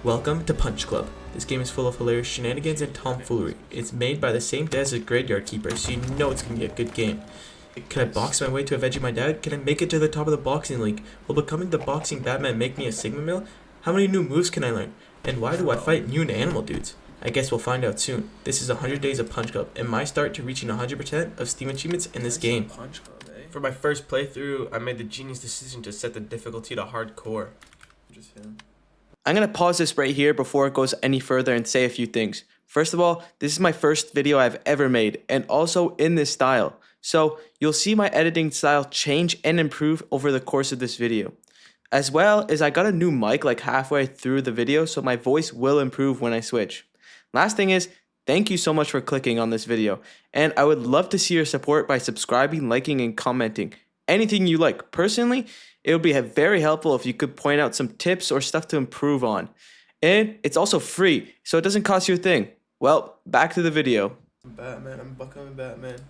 Welcome to Punch Club. This game is full of hilarious shenanigans and tomfoolery. It's made by the same devs as Graveyard Keeper, so you know it's going to be a good game. Can I box my way to avenging my dad? Can I make it to the top of the boxing league? Will becoming the boxing Batman make me a Sigma Mill? How many new moves can I learn? And why do I fight new animal dudes? I guess we'll find out soon. This is 100 Days of Punch Club, and my start to reaching 100% of Steam achievements in this game. For my first playthrough, I made the genius decision to set the difficulty to hardcore. Just him. I'm going to pause this right here before it goes any further and say a few things. First of all, this is my first video I've ever made, and also in this style. So you'll see my editing style change and improve over the course of this video. As well as I got a new mic like halfway through the video, so my voice will improve when I switch. Last thing is, thank you so much for clicking on this video, and I would love to see your support by subscribing, liking, and commenting. Anything you like. Personally, it would be very helpful if you could point out some tips or stuff to improve on. And it's also free, so it doesn't cost you a thing. Well, back to the video. Batman, I'm becoming Batman.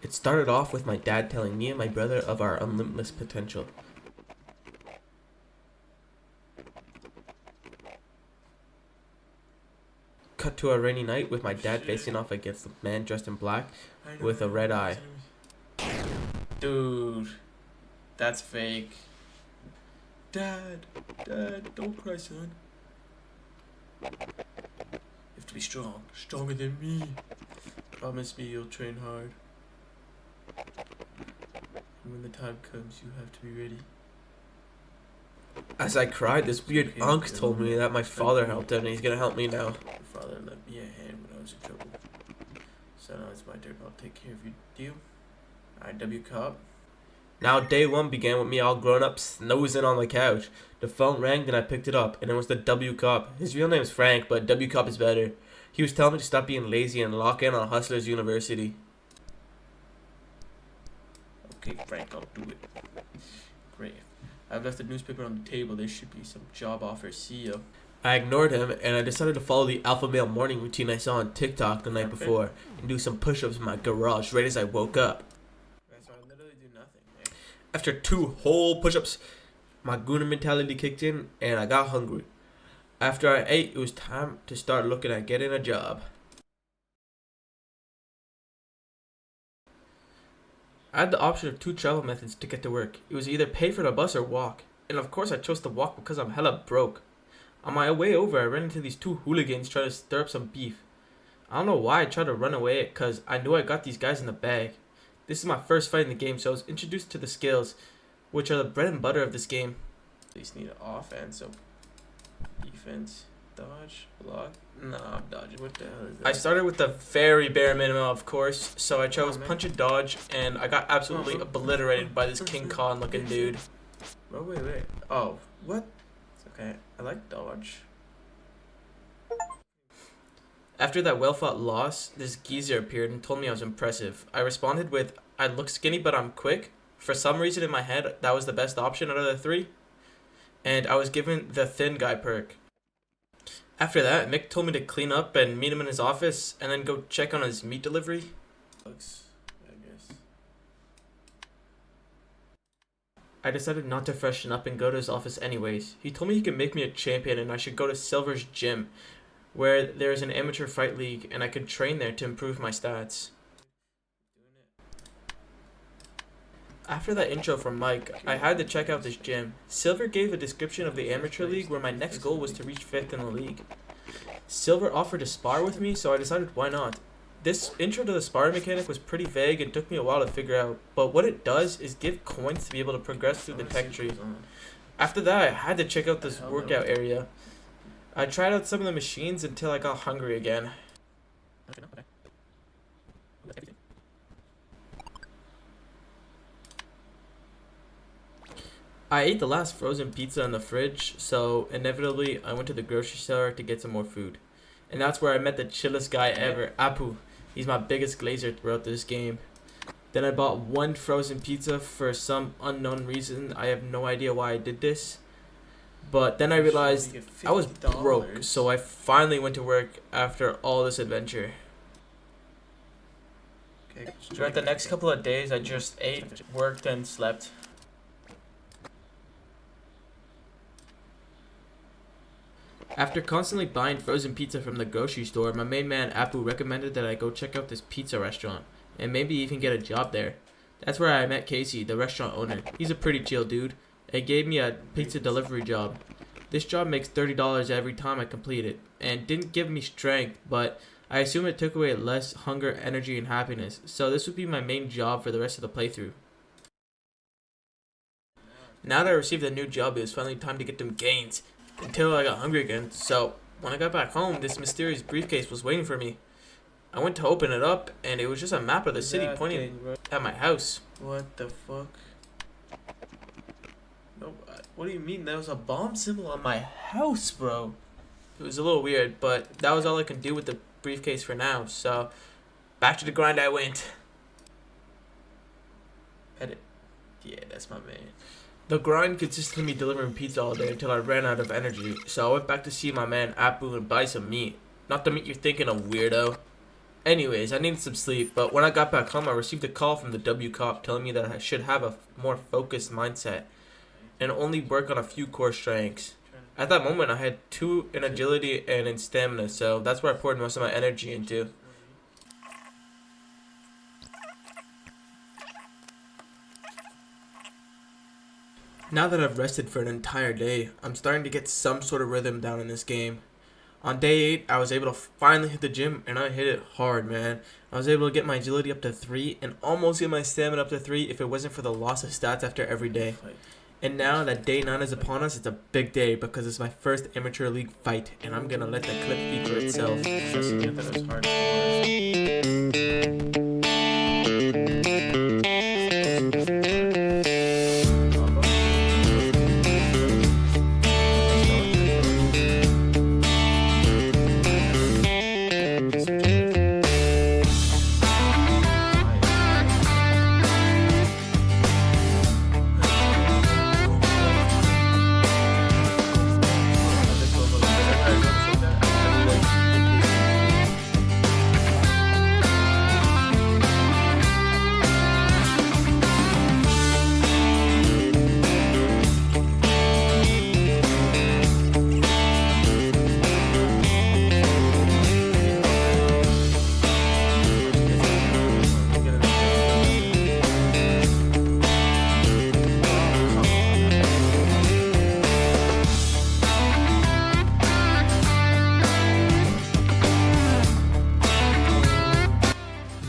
It started off with my dad telling me and my brother of our unlimitless potential. Cut to a rainy night with my dad facing off against a man dressed in black with a red eye. Dude, that's fake. Dad, don't cry, son. You have to be strong, stronger than me. Promise me you'll train hard. And when the time comes, you have to be ready. As I cried, this weird unk told me that my father helped him and he's gonna help me now. Your father lent me a hand when I was in trouble. So now it's my turn. I'll take care of you. Deal? IW Cop. Now day one began with me all grown up snoozing on the couch. The phone rang, then I picked it up, and it was the W Cop. His real name is Frank, but W Cop is better. He was telling me to stop being lazy and lock in on Hustlers University. Okay, Frank, I'll do it. Great. I've left the newspaper on the table. There should be some job offers. See ya. I ignored him, and I decided to follow the alpha male morning routine I saw on TikTok the night before, and do some push-ups in my garage right as I woke up. So I literally do nothing, man. After 2 whole push-ups, my gooner mentality kicked in, and I got hungry. After I ate, it was time to start looking at getting a job. I had the option of 2 travel methods to get to work. It was either pay for the bus or walk. And of course I chose to walk because I'm hella broke. On my way over, I ran into these 2 hooligans trying to stir up some beef. I don't know why I tried to run away because I knew I got these guys in the bag. This is my first fight in the game, so I was introduced to the skills, which are the bread and butter of this game. At least need an offense, so defense, dodge, block. Nah, I'm dodging. What the hell is that? I started with the very bare minimum, of course, so I chose punch and dodge, and I got absolutely obliterated by this King Kong looking dude. Oh, wait. Oh, what? It's okay. I like dodge. After that well-fought loss, this geezer appeared and told me I was impressive. I responded with, I look skinny but I'm quick. For some reason in my head, that was the best option out of the 3. And I was given the thin guy perk. After that, Mick told me to clean up and meet him in his office, and then go check on his meat delivery. Looks, I guess. I decided not to freshen up and go to his office anyways. He told me he could make me a champion and I should go to Silver's gym, where there is an amateur fight league, and I could train there to improve my stats. After that intro from Mike, I had to check out this gym. Silver gave a description of the amateur league where my next goal was to reach 5th in the league. Silver offered to spar with me, so I decided why not. This intro to the sparring mechanic was pretty vague and took me a while to figure out, but what it does is give coins to be able to progress through the tech tree. After that, I had to check out this workout area. I tried out some of the machines until I got hungry again. I ate the last frozen pizza in the fridge, so inevitably I went to the grocery store to get some more food. And that's where I met the chillest guy ever, Apu. He's my biggest glazer throughout this game. Then I bought 1 frozen pizza for some unknown reason. I have no idea why I did this. But then I realized I was broke, so I finally went to work after all this adventure. Throughout the next couple of days, I just ate, worked, and slept. After constantly buying frozen pizza from the grocery store, my main man Apu recommended that I go check out this pizza restaurant and maybe even get a job there. That's where I met Casey, the restaurant owner. He's a pretty chill dude and gave me a pizza delivery job. This job makes $30 every time I complete it and didn't give me strength, but I assume it took away less hunger, energy, and happiness, so this would be my main job for the rest of the playthrough. Now that I received a new job, it was finally time to get them gains, until I got hungry again. So when I got back home, this mysterious briefcase was waiting for me. I went to open it up, and it was just a map of the city pointing at my house. What the fuck? No, what do you mean? There was a bomb symbol on my house, bro. It was a little weird, but that was all I could do with the briefcase for now, so back to the grind I went. Edit. Yeah, that's my man. The grind consisted of me delivering pizza all day until I ran out of energy, so I went back to see my man Apu and buy some meat. Not the meat you're thinking of, weirdo. Anyways, I needed some sleep, but when I got back home, I received a call from the W cop telling me that I should have a more focused mindset and only work on a few core strengths. At that moment, I had 2 in agility and in stamina, so that's where I poured most of my energy into. Now that I've rested for an entire day, I'm starting to get some sort of rhythm down in this game. On day 8, I was able to finally hit the gym, and I hit it hard, man. I was able to get my agility up to 3, and almost get my stamina up to 3 if it wasn't for the loss of stats after every day. And now that day 9 is upon us, it's a big day because it's my first amateur league fight, and I'm gonna let the clip speak for itself. Just to get that it was hardcore.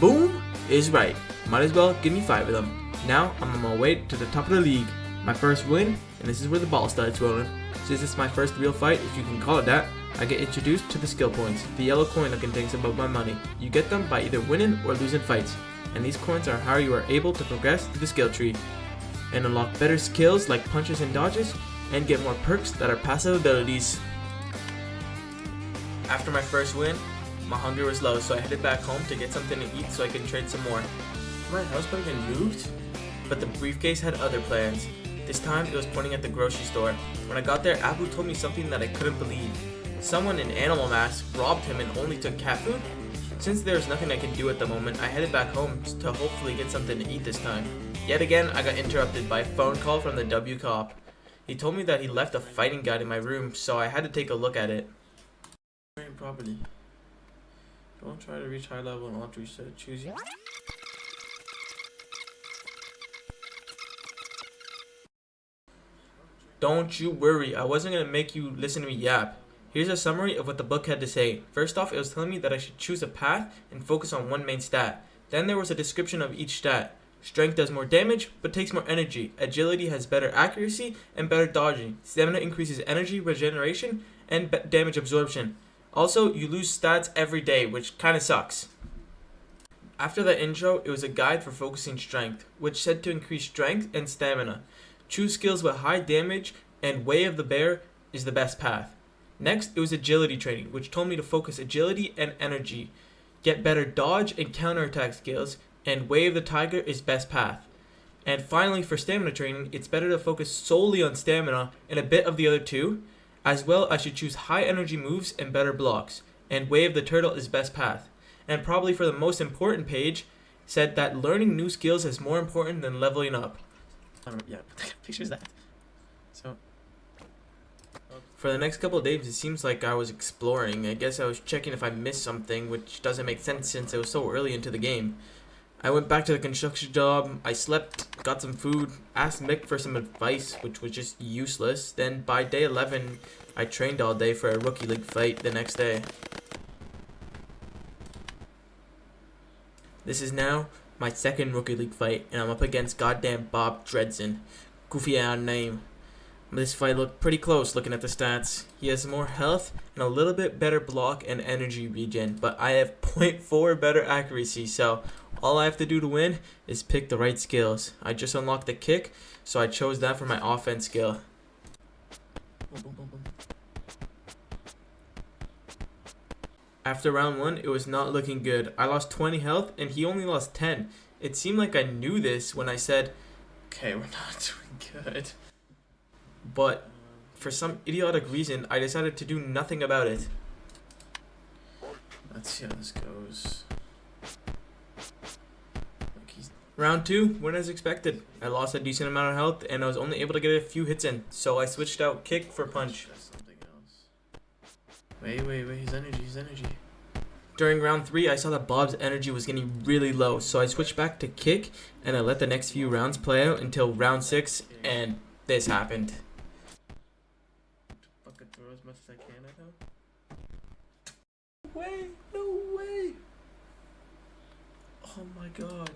Boom is right. Might as well give me 5 of them. Now I'm on my way to the top of the league. My first win, and this is where the ball starts rolling. Since it's my first real fight, if you can call it that, I get introduced to the skill points, the yellow coin looking things above my money. You get them by either winning or losing fights, and these coins are how you are able to progress through the skill tree and unlock better skills like punches and dodges, and get more perks that are passive abilities. After my first win, my hunger was low, so I headed back home to get something to eat so I can trade some more. My house might have been nuked. But the briefcase had other plans. This time it was pointing at the grocery store. When I got there, Abu told me something that I couldn't believe. Someone in animal mask robbed him and only took cat food? Since there was nothing I could do at the moment, I headed back home to hopefully get something to eat this time. Yet again, I got interrupted by a phone call from the W cop. He told me that he left a fighting guide in my room, so I had to take a look at it. Train properly. Don't try to reach high level and alter reset. Choose you. Don't you worry, I wasn't going to make you listen to me yap. Here's a summary of what the book had to say. First off, it was telling me that I should choose a path and focus on one main stat. Then there was a description of each stat. Strength does more damage, but takes more energy. Agility has better accuracy and better dodging. Stamina increases energy regeneration and damage absorption. Also, you lose stats every day, which kinda sucks. After the intro, it was a guide for focusing strength, which said to increase strength and stamina. Choose skills with high damage, and Way of the Bear is the best path. Next, it was agility training, which told me to focus agility and energy, get better dodge and counterattack skills, and Way of the Tiger is best path. And finally, for stamina training, it's better to focus solely on stamina and a bit of the other two. As well, I should choose high energy moves and better blocks, and Way of the Turtle is best path. And probably for the most important page, said that learning new skills is more important than leveling up. Yeah, what the picture is that? So, For the next couple of days, it seems like I was exploring. I guess I was checking if I missed something, which doesn't make sense since it was so early into the game. I went back to the construction job, I slept, got some food, asked Mick for some advice, which was just useless. Then by day 11, I trained all day for a rookie league fight the next day. This is now my second rookie league fight, and I'm up against goddamn Bob Dredson. Goofy ass name. This fight looked pretty close looking at the stats. He has more health and a little bit better block and energy regen, but I have 0.4 better accuracy, so all I have to do to win is pick the right skills. I just unlocked the kick, so I chose that for my offense skill. After round 1, it was not looking good. I lost 20 health and he only lost 10. It seemed like I knew this when I said, Okay, we're not doing good. but for some idiotic reason, I decided to do nothing about it. Let's see how this goes. Like he's Round 2 went as expected. I lost a decent amount of health and I was only able to get a few hits in, so I switched out kick for punch. That's something else. Wait, his energy. During round 3, I saw that Bob's energy was getting really low, so I switched back to kick and I let the next few rounds play out until round 6, and this happened. Fucking throw as much as I can at him. No way. Oh my god.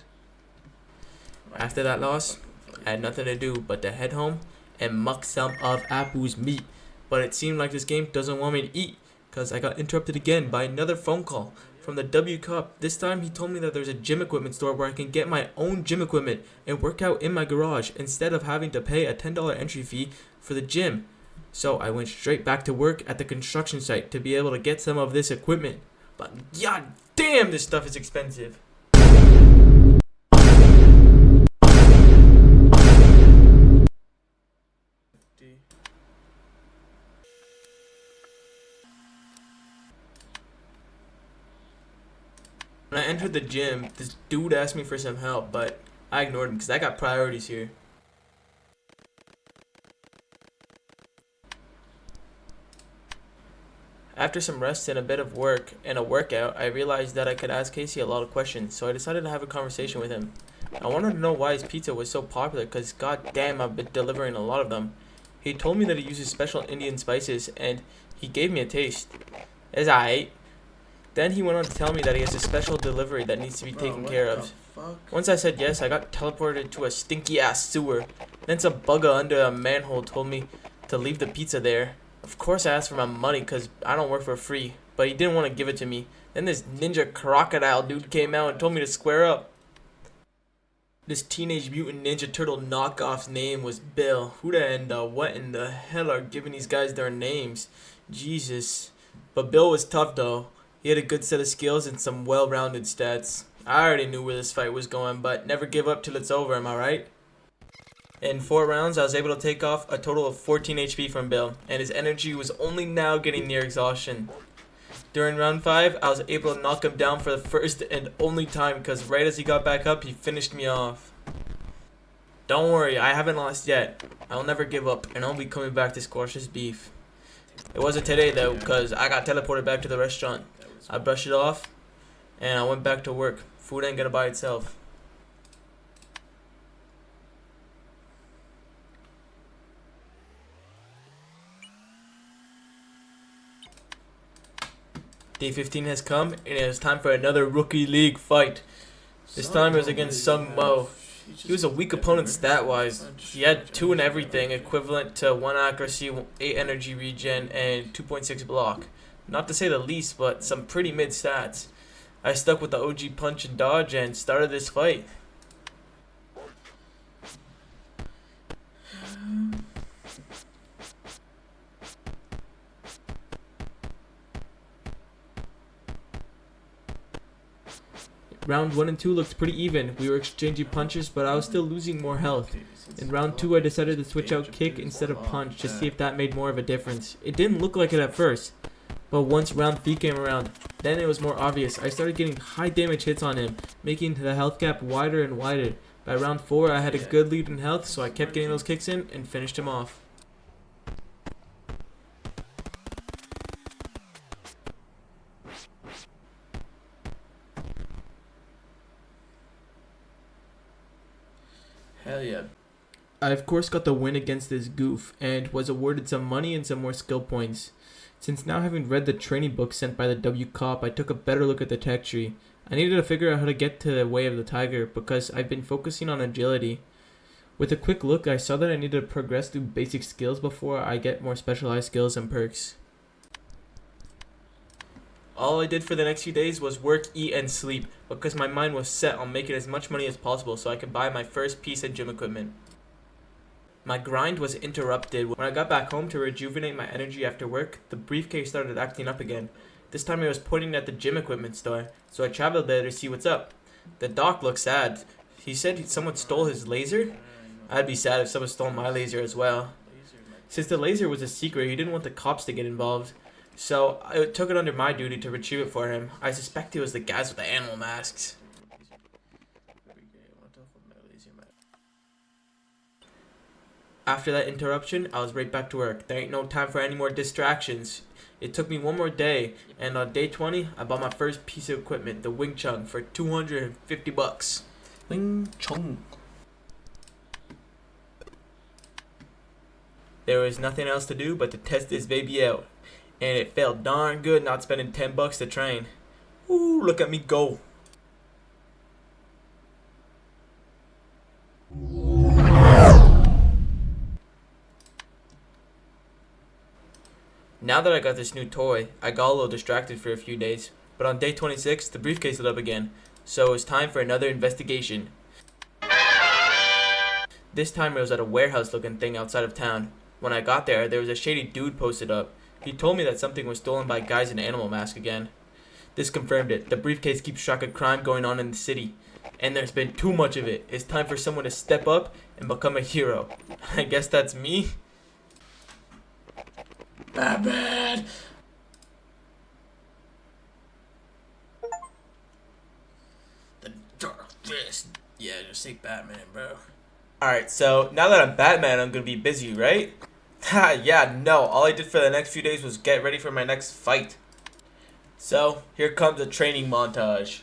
After that loss, I had nothing to do but to head home and muck some of Apu's meat. But it seemed like this game doesn't want me to eat, because I got interrupted again by another phone call from the W Cup. This time he told me that there's a gym equipment store where I can get my own gym equipment and work out in my garage instead of having to pay a $10 entry fee for the gym. So I went straight back to work at the construction site to be able to get some of this equipment. But god damn, this stuff is expensive. When I entered the gym, this dude asked me for some help, but I ignored him because I got priorities here. After some rest and a bit of work and a workout, I realized that I could ask Casey a lot of questions, so I decided to have a conversation with him. I wanted to know why his pizza was so popular because god damn, I've been delivering a lot of them. He told me that he uses special Indian spices and he gave me a taste. It's aight. Then he went on to tell me that he has a special delivery that needs to be taken care of. Once I said yes, I got teleported to a stinky ass sewer. Then some bugger under a manhole told me to leave the pizza there. Of course I asked for my money because I don't work for free, but he didn't want to give it to me. Then this ninja crocodile dude came out and told me to square up. This Teenage Mutant Ninja Turtle knockoff's name was Bill. Who the what in the hell are giving these guys their names? Jesus. But Bill was tough though. He had a good set of skills and some well-rounded stats. I already knew where this fight was going, but never give up till it's over, am I right? In 4 rounds, I was able to take off a total of 14 HP from Bill, and his energy was only now getting near exhaustion. During round 5, I was able to knock him down for the first and only time because right as he got back up, he finished me off. Don't worry, I haven't lost yet. I'll never give up, and I'll be coming back to squash this beef. It wasn't today though, because I got teleported back to the restaurant. I brushed it off, and I went back to work. Food ain't gonna buy itself. Day 15 has come, and it is time for another rookie league fight. This time it was against Sung Mo. He was a weak opponent stat-wise. He had 2 in everything, equivalent to 1 accuracy, 8 energy regen, and 2.6 block. Not to say the least, but some pretty mid stats. I stuck with the OG punch and dodge and started this fight. Round 1 and 2 looked pretty even. We were exchanging punches, but I was still losing more health. In round 2, I decided to switch out kick instead of punch to see if that made more of a difference. It didn't look like it at first, but once round 3 came around, then it was more obvious. I started getting high damage hits on him, making the health gap wider and wider. By round 4, I had a good lead in health, so I kept getting those kicks in and finished him off. Hell yeah. I of course got the win against this goof and was awarded some money and some more skill points. Since now having read the training book sent by the W Cop, I took a better look at the tech tree. I needed to figure out how to get to the way of the tiger because I've been focusing on agility. With a quick look, I saw that I needed to progress through basic skills before I get more specialized skills and perks. All I did for the next few days was work, eat, and sleep because my mind was set on making as much money as possible so I could buy my first piece of gym equipment. My grind was interrupted when I got back home to rejuvenate my energy after work. The briefcase started acting up again. This time it was pointing at the gym equipment store, so I traveled there to see what's up. The doc looked sad. He said someone stole his laser? I'd be sad if someone stole my laser as well. Since the laser was a secret, he didn't want the cops to get involved, so I took it under my duty to retrieve it for him. I suspect it was the guys with the animal masks. After that interruption, I was right back to work. There ain't no time for any more distractions. It took me one more day, and on day 20, I bought my first piece of equipment, the Wing Chun, for $250. Wing Chun. There was nothing else to do but to test this baby out, and it felt darn good not spending $10 to train. Ooh, look at me go. Now that I got this new toy, I got a little distracted for a few days, but on day 26, the briefcase lit up again, so it was time for another investigation. This time it was at a warehouse looking thing outside of town. When I got there was a shady dude posted up. He told me that something was stolen by guys in an animal mask again. This confirmed it. The briefcase keeps track of crime going on in the city, and there's been too much of it. It's time for someone to step up and become a hero. I guess that's me. Batman! The Dark Fist. Yeah, just say Batman, bro. Alright, so now that I'm Batman, I'm gonna be busy, right? Ha, yeah, no. All I did for the next few days was get ready for my next fight. So, here comes a training montage.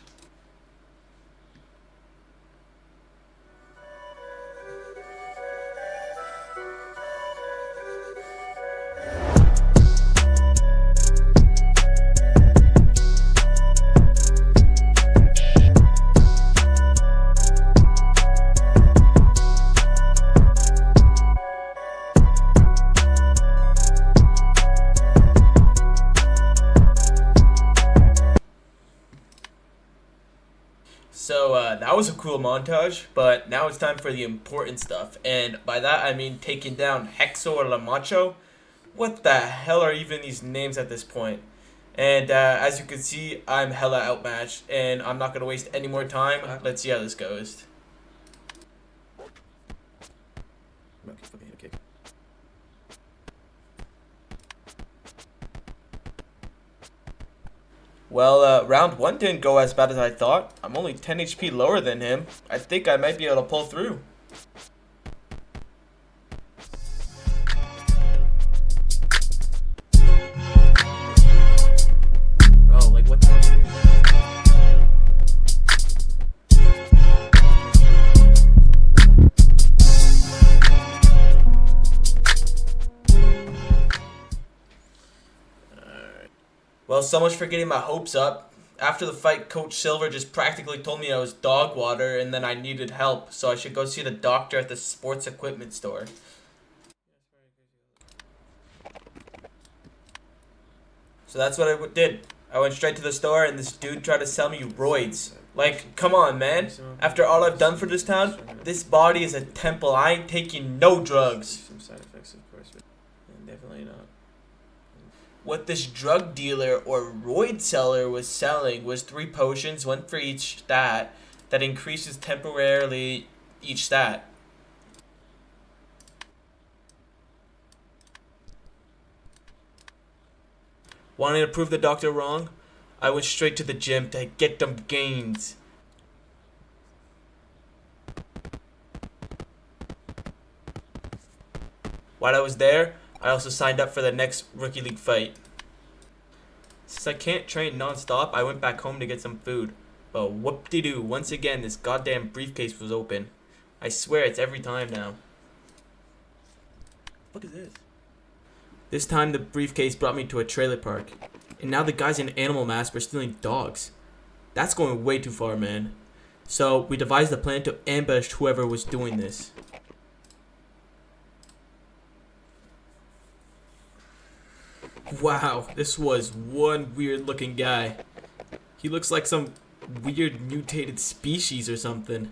So that was a cool montage, but now it's time for the important stuff. And by that I mean taking down Hexor Lamacho. What the hell are even these names at this point? And as you can see, I'm hella outmatched, and I'm not going to waste any more time. Let's see how this goes. Okay. Well, round 1 didn't go as bad as I thought. I'm only 10 HP lower than him. I think I might be able to pull through. Bro, like what the fuck is this? Well, so much for getting my hopes up. After the fight, Coach Silver just practically told me I was dog water and then I needed help, so I should go see the doctor at the sports equipment store. So that's what I did. I went straight to the store and this dude tried to sell me roids. Like, come on, man. After all I've done for this town, this body is a temple. I ain't taking no drugs. Some side effects, of course, but definitely not. What this drug dealer or roid seller was selling was 3 potions, 1 for each stat, that increases temporarily each stat. Wanting to prove the doctor wrong, I went straight to the gym to get them gains. While I was there, I also signed up for the next Rookie League fight. Since I can't train non-stop, I went back home to get some food. But whoop-de-doo, once again this goddamn briefcase was open. I swear it's every time now. What is this? This time the briefcase brought me to a trailer park. And now the guys in animal masks were stealing dogs. That's going way too far, man. So we devised a plan to ambush whoever was doing this. Wow, this was one weird looking guy. He looks like some weird mutated species or something.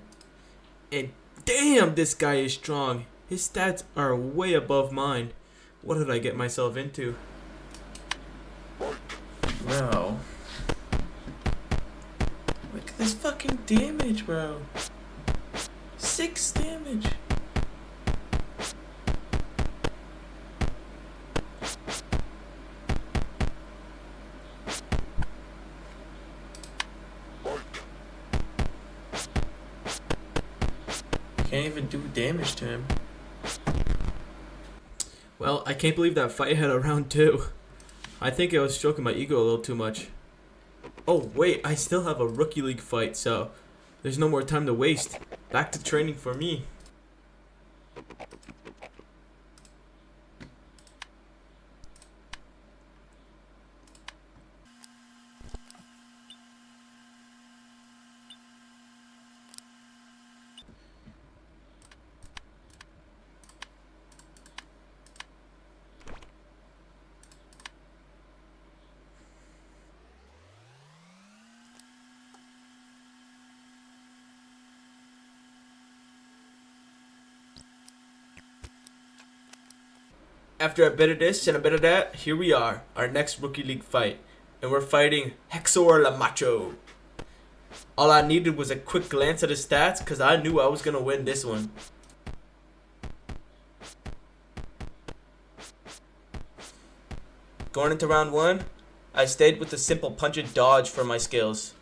And damn, this guy is strong. His stats are way above mine. What did I get myself into? Bro. Look at this fucking damage, bro. 6 damage. Can't even do damage to him. Well, I can't believe that fight had a round 2. I think I was stroking my ego a little too much. Oh wait, I still have a rookie league fight, so there's no more time to waste. Back to training for me. After a bit of this and a bit of that, here we are, our next Rookie League fight. And we're fighting Hexor La Macho. All I needed was a quick glance at his stats because I knew I was going to win this one. Going into round 1, I stayed with the simple punch and dodge for my skills.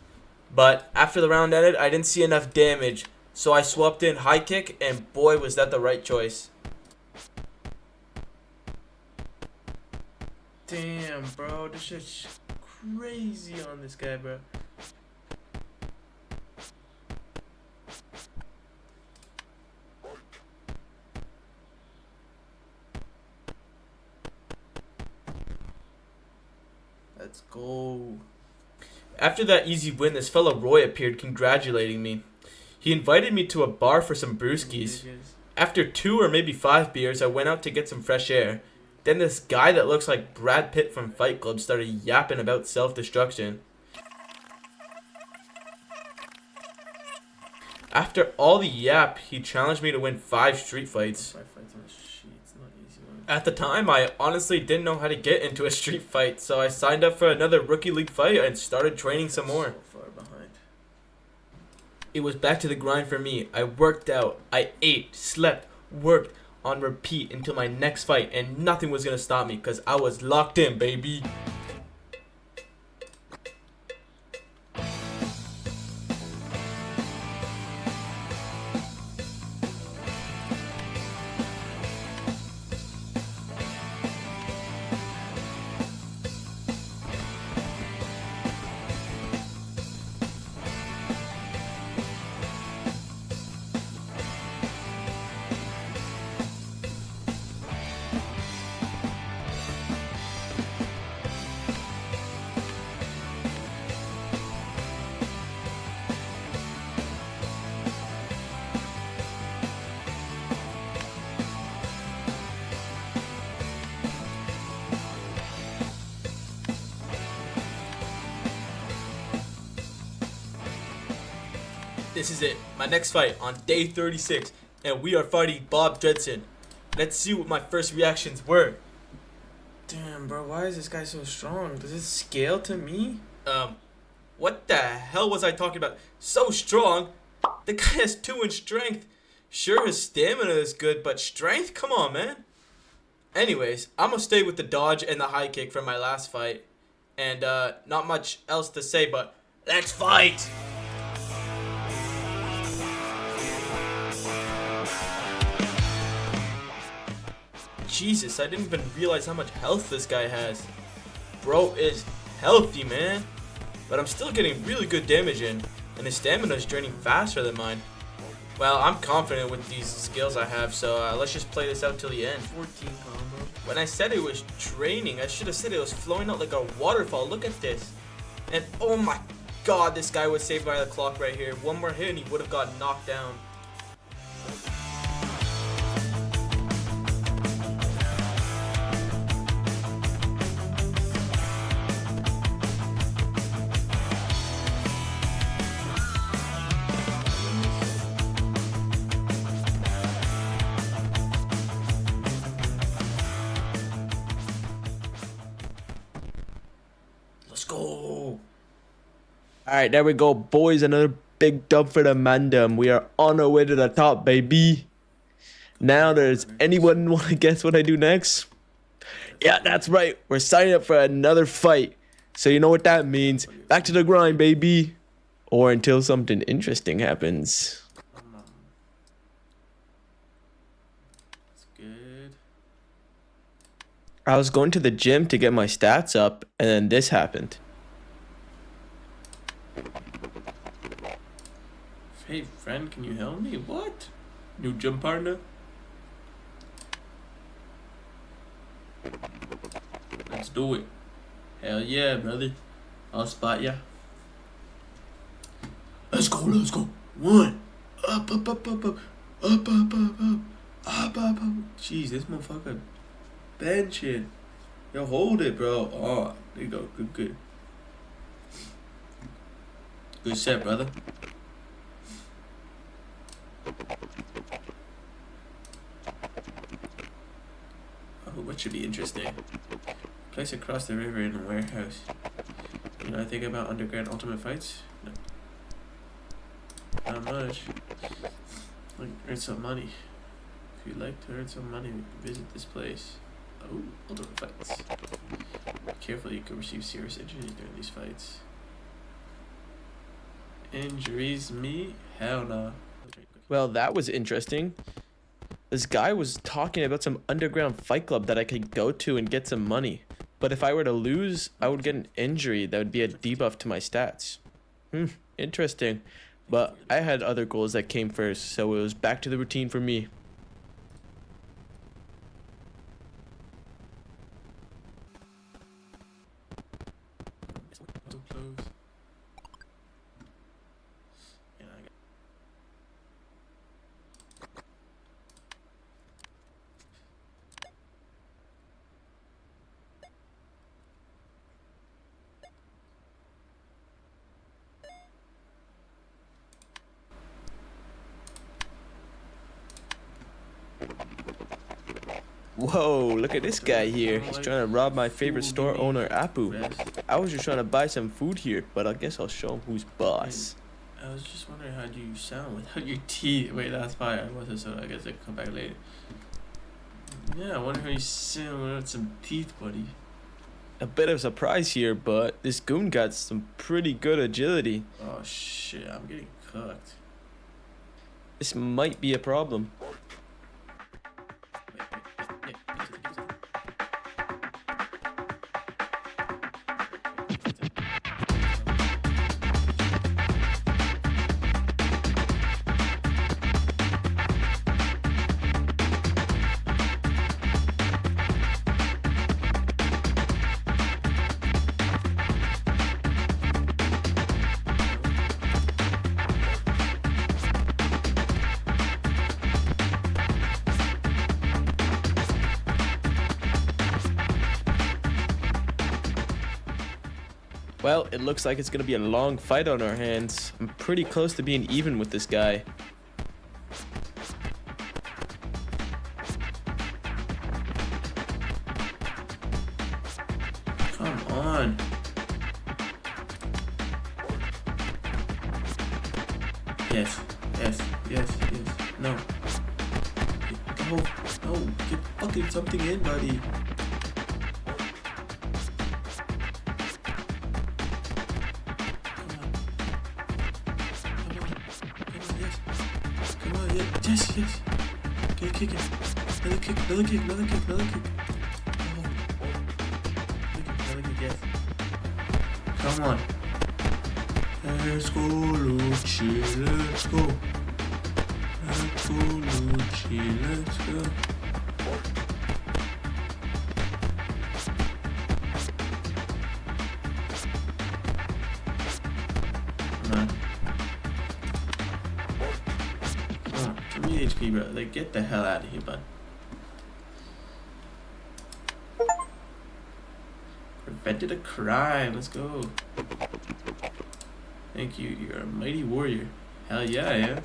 But after the round ended, I didn't see enough damage, so I swapped in high kick, and boy was that the right choice. Damn, bro. This shit's crazy on this guy, bro. Let's go. After that easy win, this fellow Roy appeared congratulating me. He invited me to a bar for some brewskis. After 2 or maybe 5 beers, I went out to get some fresh air. Then this guy that looks like Brad Pitt from Fight Club started yapping about self-destruction. After all the yap, he challenged me to win 5 street fights. 5 fights on the sheet. It's not easy, man. At the time, I honestly didn't know how to get into a street fight, so I signed up for another Rookie League fight and started training some more. So far behind. It was back to the grind for me. I worked out, I ate, slept, worked on repeat until my next fight, and nothing was gonna stop me because I was locked in, baby. This is it, my next fight on day 36, and we are fighting Bob Dredson. Let's see what my first reactions were. Damn, bro. Why is this guy so strong? Does it scale to me? What the hell was I talking about? So strong? The guy has 2 in strength. Sure, his stamina is good, but strength? Come on, man. Anyways, I'm gonna stay with the dodge and the high kick from my last fight. And, not much else to say, but let's fight! Jesus, I didn't even realize how much health this guy has. Bro is healthy, man. But I'm still getting really good damage in, and his stamina is draining faster than mine. Well, I'm confident with these skills I have, so let's just play this out till the end. 14 combo. When I said it was draining, I should have said it was flowing out like a waterfall. Look at this. And oh my god, this guy was saved by the clock right here. One more hit and he would have got knocked down. Let's go. All right, there we go, boys. Another big dub for the Mandem. We are on our way to the top, baby. Now, does anyone want to guess what I do next? Yeah, that's right. We're signing up for another fight. So you know what that means. Back to the grind, baby. Or until something interesting happens. That's good. I was going to the gym to get my stats up, and then this happened. Hey, friend, can you help me? What? New gym partner? Let's do it. Hell yeah, brother. I'll spot ya. Let's go, let's go. One. Up, up, up, up, up. Up, up, up, up. Up, up, up. Jeez, this motherfucker benching. Yo, hold it, bro. Oh, there you go. Good, good. Good set, brother. Oh, what should be interesting? Place across the river in a warehouse. You know, I think about underground ultimate fights. No. Not much. Like, earn some money. If you'd like to earn some money, visit this place. Oh, ultimate fights. Be careful, you could receive serious injuries during these fights. Injuries? Me? Hell no. Well, that was interesting. This guy was talking about some underground fight club that I could go to and get some money. But if I were to lose, I would get an injury that would be a debuff to my stats. Interesting. But I had other goals that came first, so it was back to the routine for me. So close. Yeah, I got. Whoa, look at this guy here. He's trying to rob my favorite store owner, Apu. Rest. I was just trying to buy some food here, but I guess I'll show him who's boss. I was just wondering how you sound without your teeth. Wait, that's fine. I wasn't, so I guess I can come back later. Yeah, I wonder how you sound without some teeth, buddy. A bit of surprise here, but this goon got some pretty good agility. Oh shit, I'm getting cooked. This might be a problem. Wait, give me something. Well, it looks like it's gonna be a long fight on our hands. I'm pretty close to being even with this guy. Come on. Yes, yes, yes, yes. No. No, no, get fucking something in, buddy. Come on, yes, yes. Okay, kick it. Another kick, another kick, another kick, another kick. Oh. Another kick, yes. Come on. Let's go, Lucci, let's go. Fulucci, let's go. Come on. Come on, 3 HP, bro. Like, get the hell out of here, bud. Prevented a crime. Let's go. Thank you. You're a mighty warrior. Hell yeah, I am.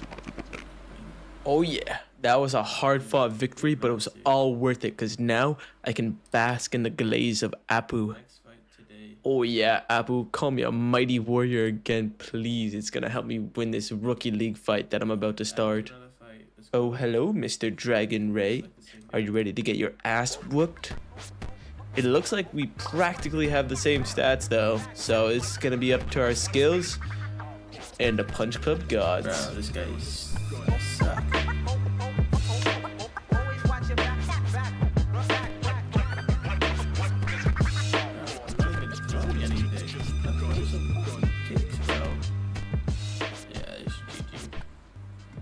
Oh yeah, that was a hard-fought victory, but it was all worth it because now I can bask in the glaze of Apu. Next fight today. Oh yeah, Apu, call me a mighty warrior again, please. It's gonna help me win this rookie league fight that I'm about to start. Another fight. Let's go. Oh hello, Mr. Dragon Ray. Are you ready to get your ass whooped? It looks like we practically have the same stats though, so it's gonna be up to our skills and the Punch Club gods. Bro, this guy's suck.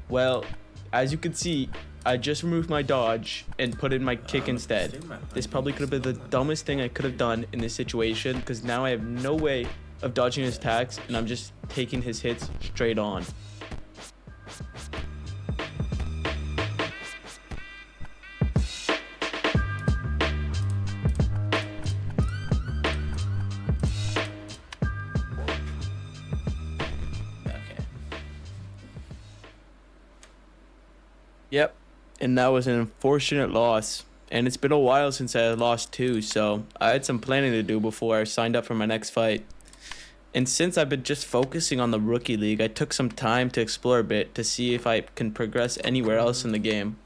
Well, as you can see, I just removed my dodge and put in my kick instead. This probably could have been the dumbest thing I could have done in this situation because now I have no way of dodging his attacks and I'm just taking his hits straight on. Okay. Yep, and that was an unfortunate loss. And it's been a while since I lost too, so I had some planning to do before I signed up for my next fight. And since I've been just focusing on the rookie league, I took some time to explore a bit to see if I can progress anywhere else in the game.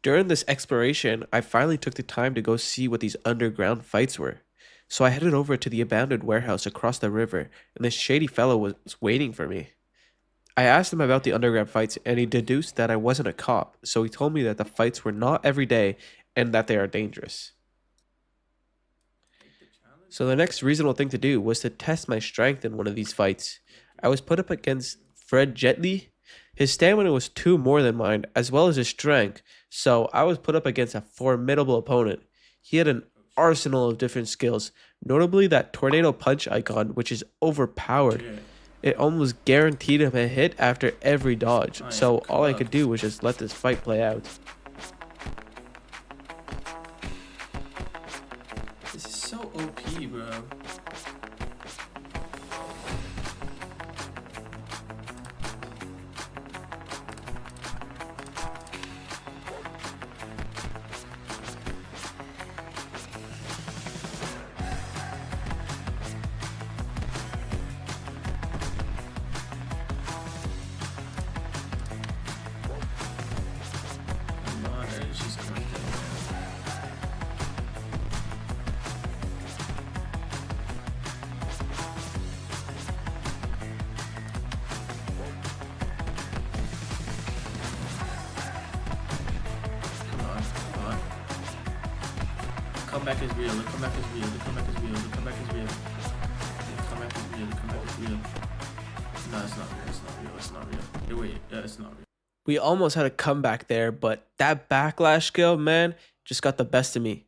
During this exploration, I finally took the time to go see what these underground fights were. So I headed over to the abandoned warehouse across the river, and this shady fellow was waiting for me. I asked him about the underground fights, and he deduced that I wasn't a cop, so he told me that the fights were not every day and that they are dangerous. So the next reasonable thing to do was to test my strength in one of these fights. I was put up against Fred Jetley. His stamina was 2 more than mine, as well as his strength, so I was put up against a formidable opponent. He had an arsenal of different skills, notably that tornado punch icon, which is overpowered. Yeah. It almost guaranteed him a hit after every dodge, so all I could do was just let this fight play out. This is so OP, bro. Come on, she's coming down. Come on, come on. Comeback is real. The comeback is real. The comeback is real. The comeback is real. The comeback is real. The comeback is real. No, it's not real. It's not real. It's not real. Hey, wait. Yeah, it's not real. We almost had a comeback there, but that backlash skill, man, just got the best of me.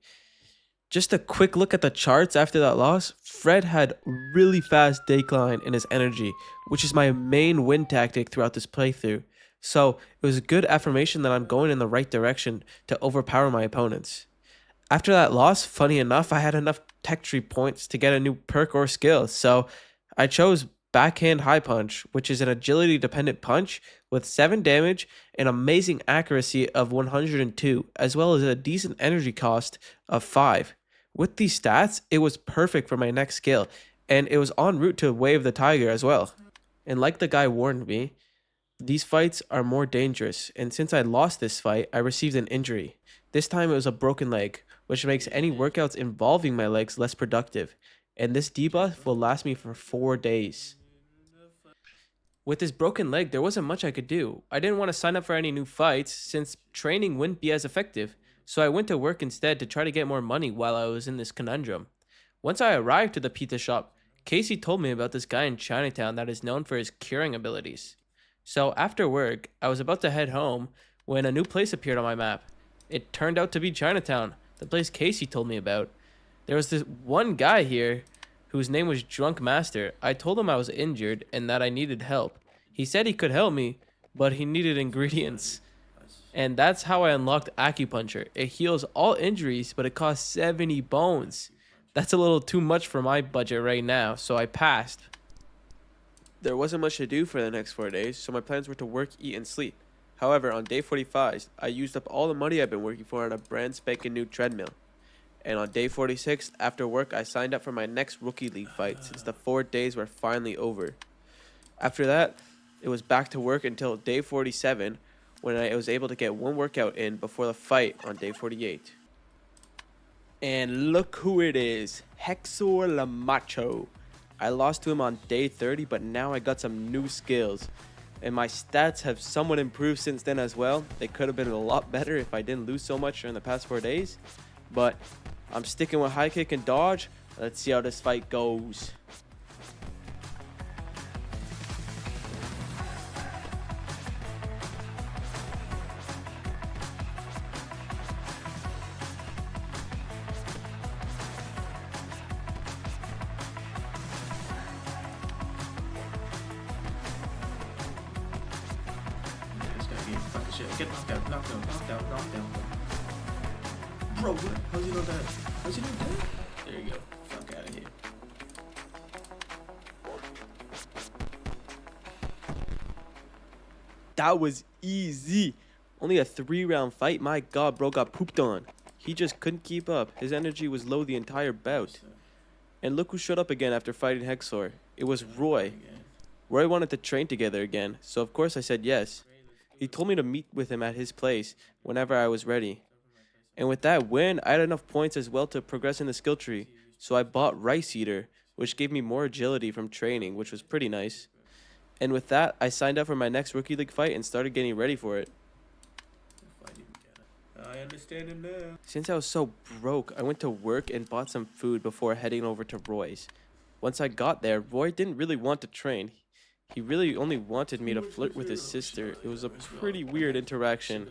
Just a quick look at the charts after that loss, Fred had really fast decline in his energy, which is my main win tactic throughout this playthrough. So it was a good affirmation that I'm going in the right direction to overpower my opponents. After that loss, funny enough, I had enough tech tree points to get a new perk or skill, so I chose Backhand High Punch, which is an agility dependent punch with 7 damage and amazing accuracy of 102, as well as a decent energy cost of 5. With these stats, it was perfect for my next skill, and it was en route to Wave the Tiger as well. And like the guy warned me, these fights are more dangerous, and since I lost this fight, I received an injury. This time it was a broken leg, which makes any workouts involving my legs less productive, and this debuff will last me for 4 days. With this broken leg, there wasn't much I could do. I didn't want to sign up for any new fights since training wouldn't be as effective, so I went to work instead to try to get more money while I was in this conundrum. Once I arrived to the pizza shop, Casey told me about this guy in Chinatown that is known for his curing abilities. So after work, I was about to head home when a new place appeared on my map. It turned out to be Chinatown, the place Casey told me about. There was this one guy here whose name was Drunk Master. I told him I was injured and that I needed help. He said he could help me, but he needed ingredients. And that's how I unlocked acupuncture. It heals all injuries, but it costs 70 bones. That's a little too much for my budget right now, so I passed. There wasn't much to do for the next 4 days, so my plans were to work, eat, and sleep. However, on day 45, I used up all the money I've been working for on a brand spanking new treadmill. And on day 46, after work, I signed up for my next Rookie League fight since the 4 days were finally over. After that, it was back to work until day 47, when I was able to get one workout in before the fight on day 48. And look who it is, Hector Lamacho. I lost to him on day 30, but now I got some new skills. And my stats have somewhat improved since then as well. They could have been a lot better if I didn't lose so much during the past 4 days. But I'm sticking with high kick and dodge. Let's see how this fight goes. Get knocked out. Bro, what? How's he not dead? How's he not dead? There you go. Fuck out of here. That was easy. Only a 3-round fight. My god, bro got pooped on. He just couldn't keep up. His energy was low the entire bout. And look who showed up again after fighting Hexor. It was Roy. Roy wanted to train together again, so of course I said yes. He told me to meet with him at his place whenever I was ready. And with that win, I had enough points as well to progress in the skill tree. So I bought Rice Eater, which gave me more agility from training, which was pretty nice. And with that, I signed up for my next Rookie League fight and started getting ready for it. I understand him now. Since I was so broke, I went to work and bought some food before heading over to Roy's. Once I got there, Roy didn't really want to train. He really only wanted me to flirt with his sister. It was a pretty weird interaction.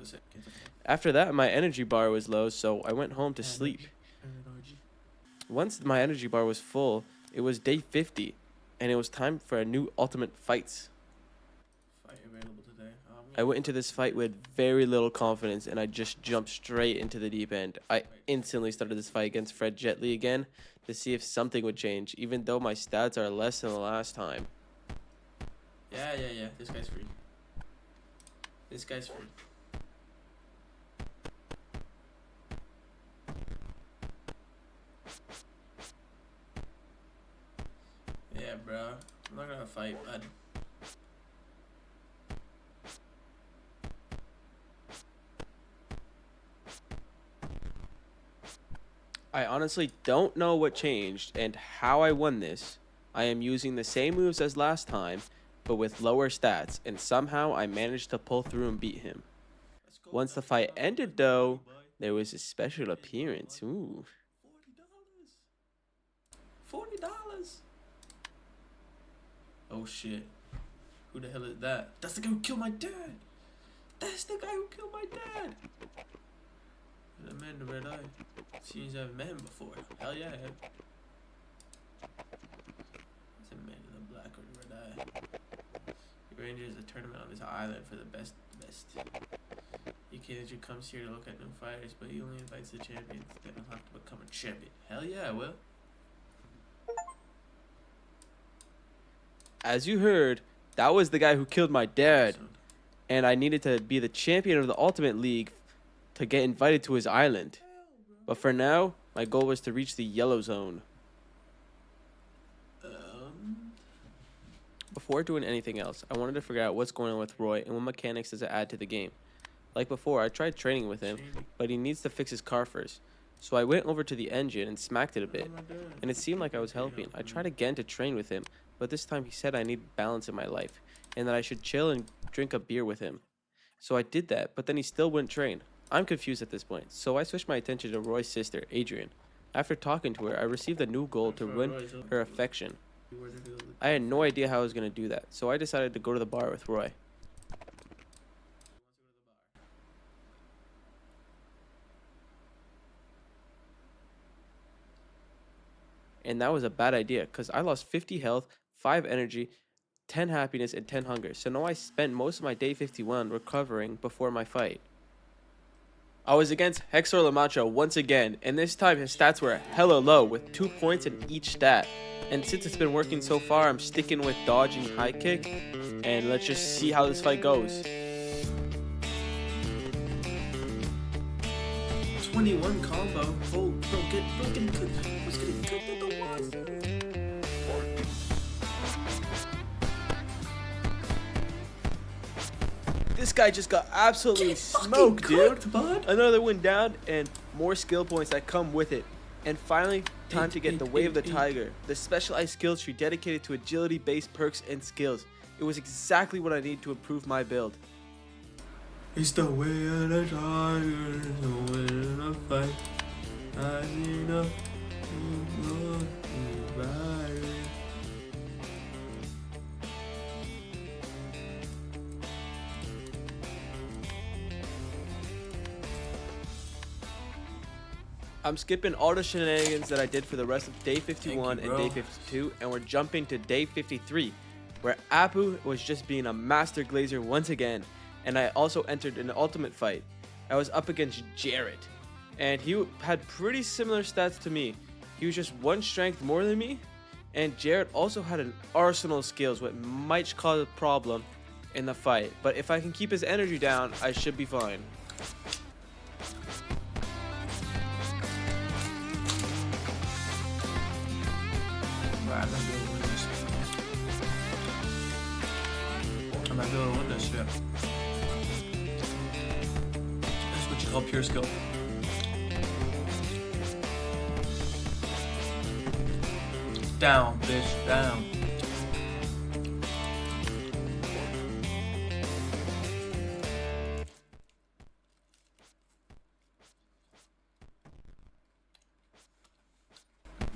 After that, my energy bar was low, so I went home to sleep. Once my energy bar was full, it was day 50, and it was time for a new Ultimate Fights. I went into this fight with very little confidence, and I just jumped straight into the deep end. I instantly started this fight against Fred Jet Li again to see if something would change, even though my stats are less than the last time. Yeah. This guy's free. Yeah, bro. I'm not gonna fight, bud. I honestly don't know what changed and how I won this. I am using the same moves as last time, but with lower stats, and somehow I managed to pull through and beat him. Once the fight ended though, there was a special appearance. Ooh. $40. Oh shit. Who the hell is that? That's the guy who killed my dad. The man in the red eye. Seems I've met him before. Hell yeah, I have. It's a man in the black or the red eye. He arranges a tournament on this island for the best. He comes here to look at new fighters, but he only invites the champions. Then he'll have to become a champion. Hell yeah, I will. As you heard, that was the guy who killed my dad. And I needed to be the champion of the Ultimate League to get invited to his island. But for now, my goal was to reach the yellow zone. Before doing anything else, I wanted to figure out what's going on with Roy and what mechanics does it add to the game. Like before, I tried training with him, but he needs to fix his car first. So I went over to the engine and smacked it a bit, and it seemed like I was helping. I tried again to train with him, but this time he said I need balance in my life, and that I should chill and drink a beer with him. So I did that, but then he still wouldn't train. I'm confused at this point, so I switched my attention to Roy's sister, Adrian. After talking to her, I received a new goal to win her affection. I had no idea how I was going to do that, so I decided to go to the bar with Roy. And that was a bad idea because I lost 50 health, 5 energy, 10 happiness, and 10 hunger. So now I spent most of my day 51 recovering before my fight. I was against Hector Lamacho once again, and this time his stats were hella low with 2 points in each stat. And since it's been working so far, I'm sticking with dodging high kick, and let's just see how this fight goes. 21 combo. Oh, bro, getting cooked. What's getting cooked at the walls? This guy just got absolutely Get fucking smoked, cooked, dude. bud. Another win down and more skill points that come with it. And finally, time to get the Way of the Tiger, the specialized skill tree dedicated to agility-based perks and skills. It was exactly what I needed to improve my build. It's the way of the tiger, the way of the fight. I need a I'm skipping all the shenanigans that I did for the rest of day 51 Thank you, and day bro. 52, and we're jumping to day 53, where Apu was just being a master glazer once again, and I also entered an ultimate fight. I was up against Jarrett, and he had pretty similar stats to me. He was just 1 strength more than me, and Jarrett also had an arsenal of skills, what might cause a problem in the fight, but if I can keep his energy down, I should be fine. I'm not gonna win this. I'm not gonna win this shit. That's what you call pure skill. Down, bitch, down.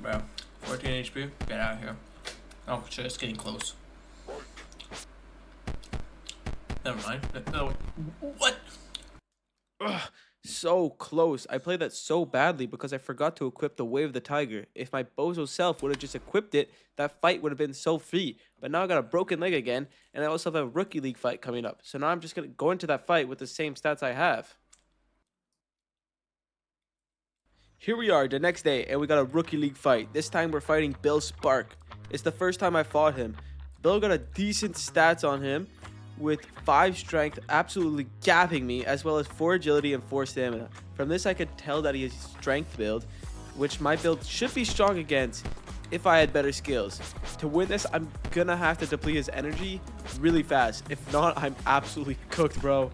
Bro, 14 HP, get out of here. Oh shit, it's getting close. Never mind. No, what? Ugh, so close. I played that so badly because I forgot to equip the Way of the Tiger. If my bozo self would have just equipped it, that fight would have been so free. But now I got a broken leg again, and I also have a Rookie League fight coming up. So now I'm just going to go into that fight with the same stats I have. Here we are the next day, and we got a Rookie League fight. This time we're fighting Bill Spark. It's the first time I fought him. Bill got a decent stats on him with 5 strength, absolutely gapping me, as well as 4 agility and 4 stamina. From this I could tell that he is strength build, which my build should be strong against if I had better skills. To win this, I'm gonna have to deplete his energy really fast. If not, I'm absolutely cooked, bro.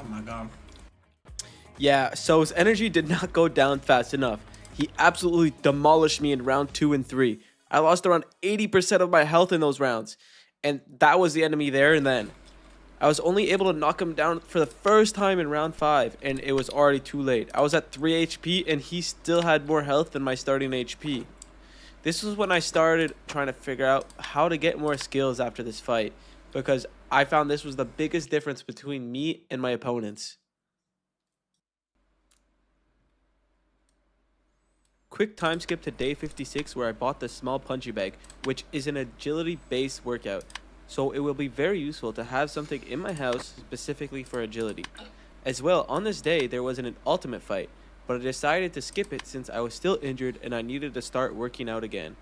Oh my god. Yeah, so his energy did not go down fast enough. He absolutely demolished me in round 2 and 3. I lost around 80% of my health in those rounds. And that was the enemy there and then. I was only able to knock him down for the first time in round 5, and it was already too late. I was at 3 HP, and he still had more health than my starting HP. This was when I started trying to figure out how to get more skills after this fight, because I found this was the biggest difference between me and my opponents. Quick time skip to day 56 where I bought the small punchy bag, which is an agility based workout, so it will be very useful to have something in my house specifically for agility. As well, on this day there was an ultimate fight, but I decided to skip it since I was still injured and I needed to start working out again.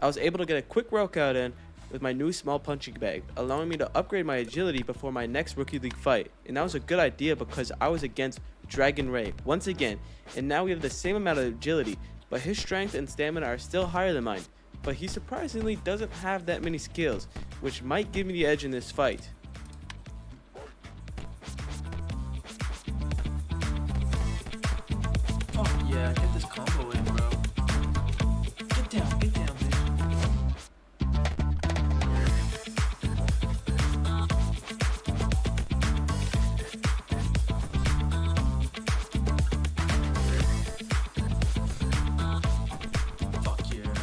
I was able to get a quick workout in with my new small punching bag, allowing me to upgrade my agility before my next Rookie League fight, and that was a good idea because I was against Dragon Ray once again, and now we have the same amount of agility, but his strength and stamina are still higher than mine, but he surprisingly doesn't have that many skills, which might give me the edge in this fight. Oh yeah, get this combo in, bro. Get down, bitch. Fuck yeah.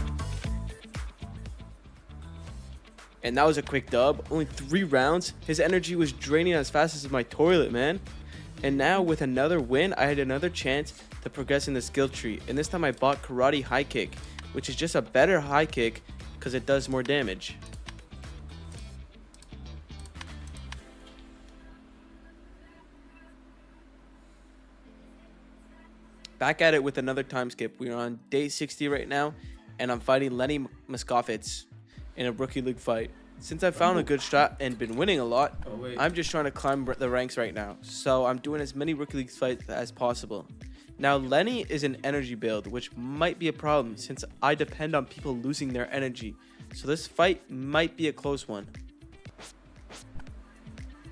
And that was a quick dub, only 3 rounds. His energy was draining as fast as my toilet, man. And now with another win, I had another chance to progress in the skill tree. And this time I bought Karate High Kick, which is just a better high kick because it does more damage. Back at it with another time skip. We are on day 60 right now, and I'm fighting Lenny Moscovitz in a Rookie League fight. Since I found a good strat and been winning a lot, I'm just trying to climb the ranks right now. So I'm doing as many Rookie League fights as possible. Now Lenny is an energy build, which might be a problem since I depend on people losing their energy. So this fight might be a close one.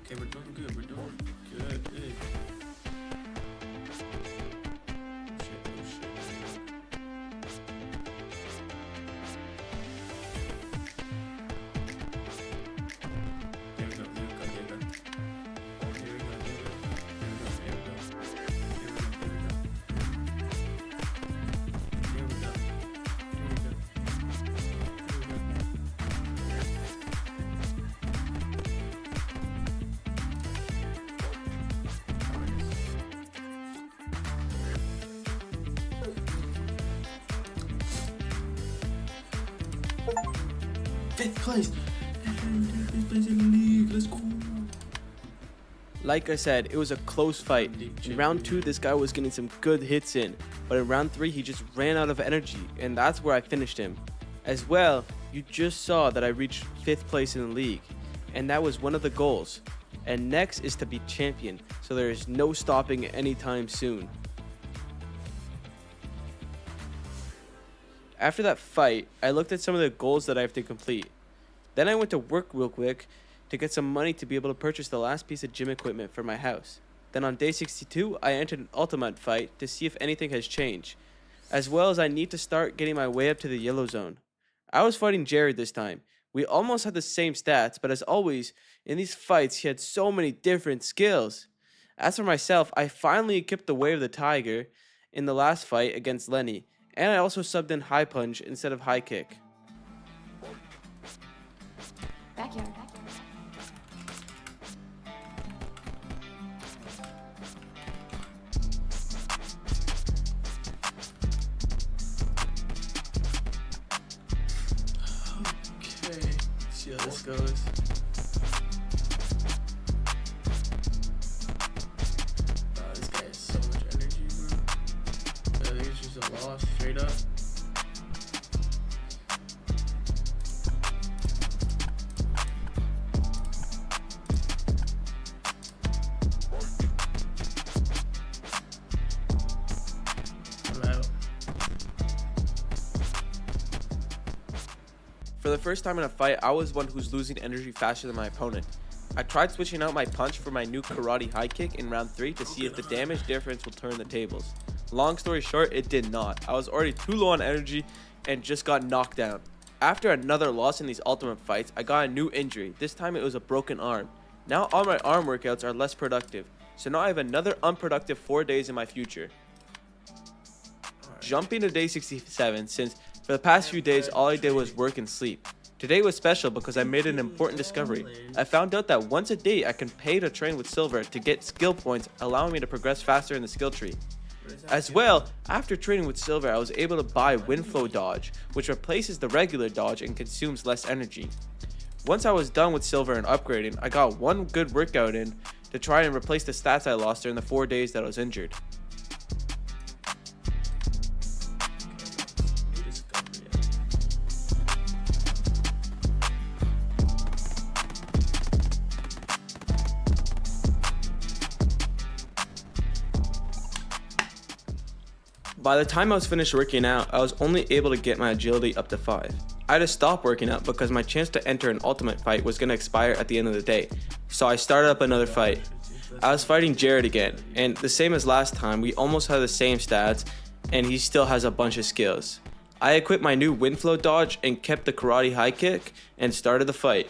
Okay, we're doing good. We're doing good. Hey. Oh shit. There we go. Fifth place in the league. Let's go. Like I said, it was a close fight. In round 2, this guy was getting some good hits in, but in round 3, he just ran out of energy, and that's where I finished him. As well, you just saw that I reached 5th place in the league, and that was one of the goals. And next is to be champion, so there is no stopping anytime soon. After that fight, I looked at some of the goals that I have to complete. Then I went to work real quick to get some money to be able to purchase the last piece of gym equipment for my house. Then on day 62, I entered an ultimate fight to see if anything has changed, as well as I need to start getting my way up to the yellow zone. I was fighting Jared this time. We almost had the same stats, but as always, in these fights, he had so many different skills. As for myself, I finally equipped the Way of the Tiger in the last fight against Lenny, and I also subbed in High Punch instead of High Kick. Backyard. Okay, see how this goes. Wow, this guy has so much energy, bro. I think it's just a loss, straight up. I'm out. For the first time in a fight, I was one who's losing energy faster than my opponent. I tried switching out my punch for my new Karate High Kick in round 3 to see if the damage difference will turn the tables. Long story short, it did not. I was already too low on energy and just got knocked down. After another loss in these ultimate fights, I got a new injury. This time it was a broken arm. Now all my arm workouts are less productive. So now I have another unproductive 4 days in my future. Jumping to day 67, since for the past few days all I did was work and sleep. Today was special because I made an important discovery. I found out that once a day I can pay to train with Silver to get skill points, allowing me to progress faster in the skill tree. As well, after training with Silver, I was able to buy Windflow Dodge, which replaces the regular dodge and consumes less energy. Once I was done with Silver and upgrading, I got one good workout in to try and replace the stats I lost during the 4 days that I was injured. By the time I was finished working out, I was only able to get my agility up to 5. I had to stop working out because my chance to enter an ultimate fight was going to expire at the end of the day, so I started up another fight. I was fighting Jared again, and the same as last time, we almost had the same stats, and he still has a bunch of skills. I equipped my new wind flow dodge and kept the karate high kick and started the fight.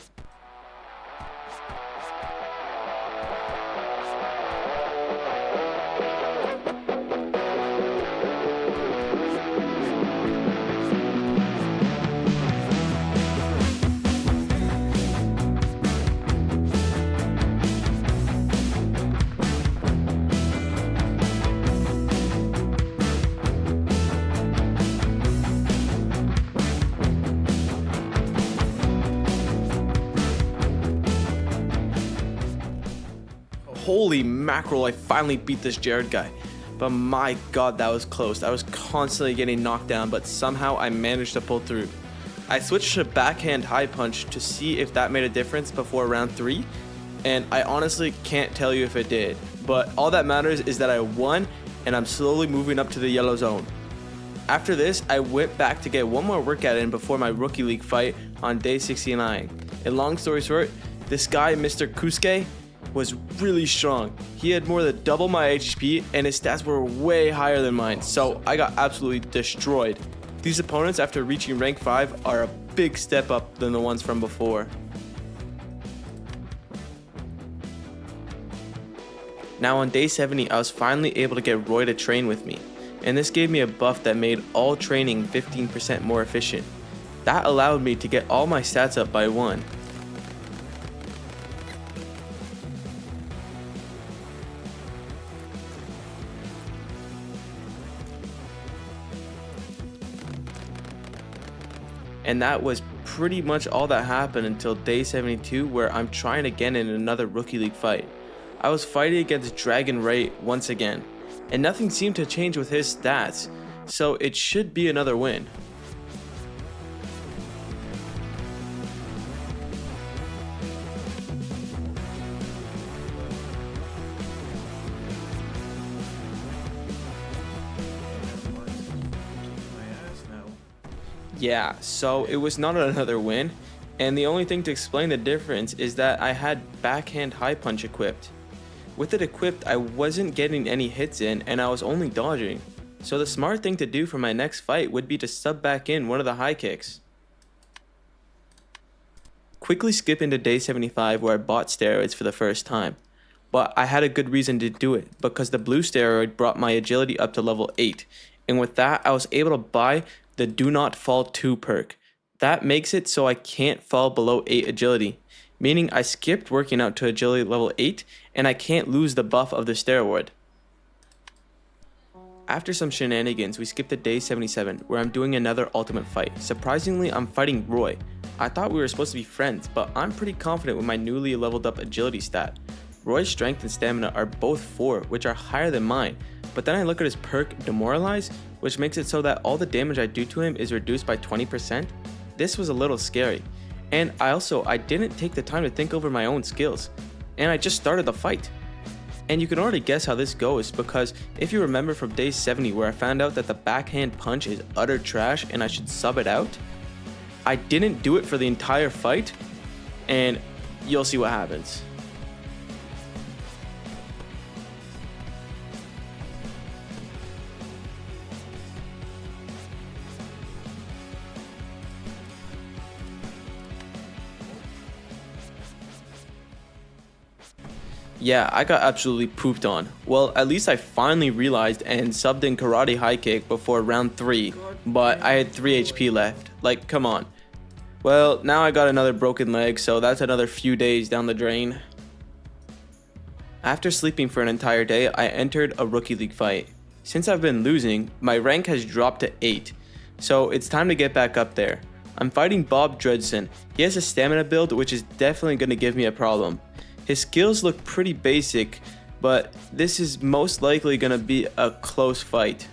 Holy mackerel, I finally beat this Jared guy. But my god, that was close. I was constantly getting knocked down, but somehow I managed to pull through. I switched to backhand high punch to see if that made a difference before round 3, and I honestly can't tell you if it did. But all that matters is that I won, and I'm slowly moving up to the yellow zone. After this, I went back to get one more workout in before my rookie league fight on day 69. And long story short, this guy, Mr. Chkody, was really strong. He had more than double my HP and his stats were way higher than mine, so I got absolutely destroyed. These opponents after reaching rank 5 are a big step up than the ones from before. Now on day 70, I was finally able to get Roy to train with me, and this gave me a buff that made all training 15% more efficient. That allowed me to get all my stats up by 1. And that was pretty much all that happened until day 72, where I'm trying again in another rookie league fight. I was fighting against Dragon Ray once again, and nothing seemed to change with his stats, so it should be another win. Yeah, so it was not another win, and the only thing to explain the difference is that I had backhand high punch equipped. With it equipped, I wasn't getting any hits in and I was only dodging. So the smart thing to do for my next fight would be to sub back in one of the high kicks. Quickly skip into day 75 where I bought steroids for the first time. But I had a good reason to do it, because the blue steroid brought my agility up to level 8, and with that I was able to buy the Do Not Fall 2 perk. That makes it so I can't fall below 8 agility, meaning I skipped working out to agility level 8 and I can't lose the buff of the steroid. After some shenanigans, we skipped to day 77 where I'm doing another ultimate fight. Surprisingly, I'm fighting Roy. I thought we were supposed to be friends, but I'm pretty confident with my newly leveled up agility stat. Roy's strength and stamina are both 4, which are higher than mine, but then I look at his perk Demoralize, which makes it so that all the damage I do to him is reduced by 20%. This was a little scary. And I didn't take the time to think over my own skills. And I just started the fight. And you can already guess how this goes, because if you remember from day 70 where I found out that the backhand punch is utter trash and I should sub it out, I didn't do it for the entire fight, and you'll see what happens. Yeah, I got absolutely pooped on. Well, at least I finally realized and subbed in karate high kick before round 3, but I had 3 HP left. Like, come on. Well, now I got another broken leg, so that's another few days down the drain. After sleeping for an entire day, I entered a rookie league fight. Since I've been losing, my rank has dropped to 8, so it's time to get back up there. I'm fighting Bob Dredson. He has a stamina build which is definitely going to give me a problem. His skills look pretty basic, but this is most likely going to be a close fight.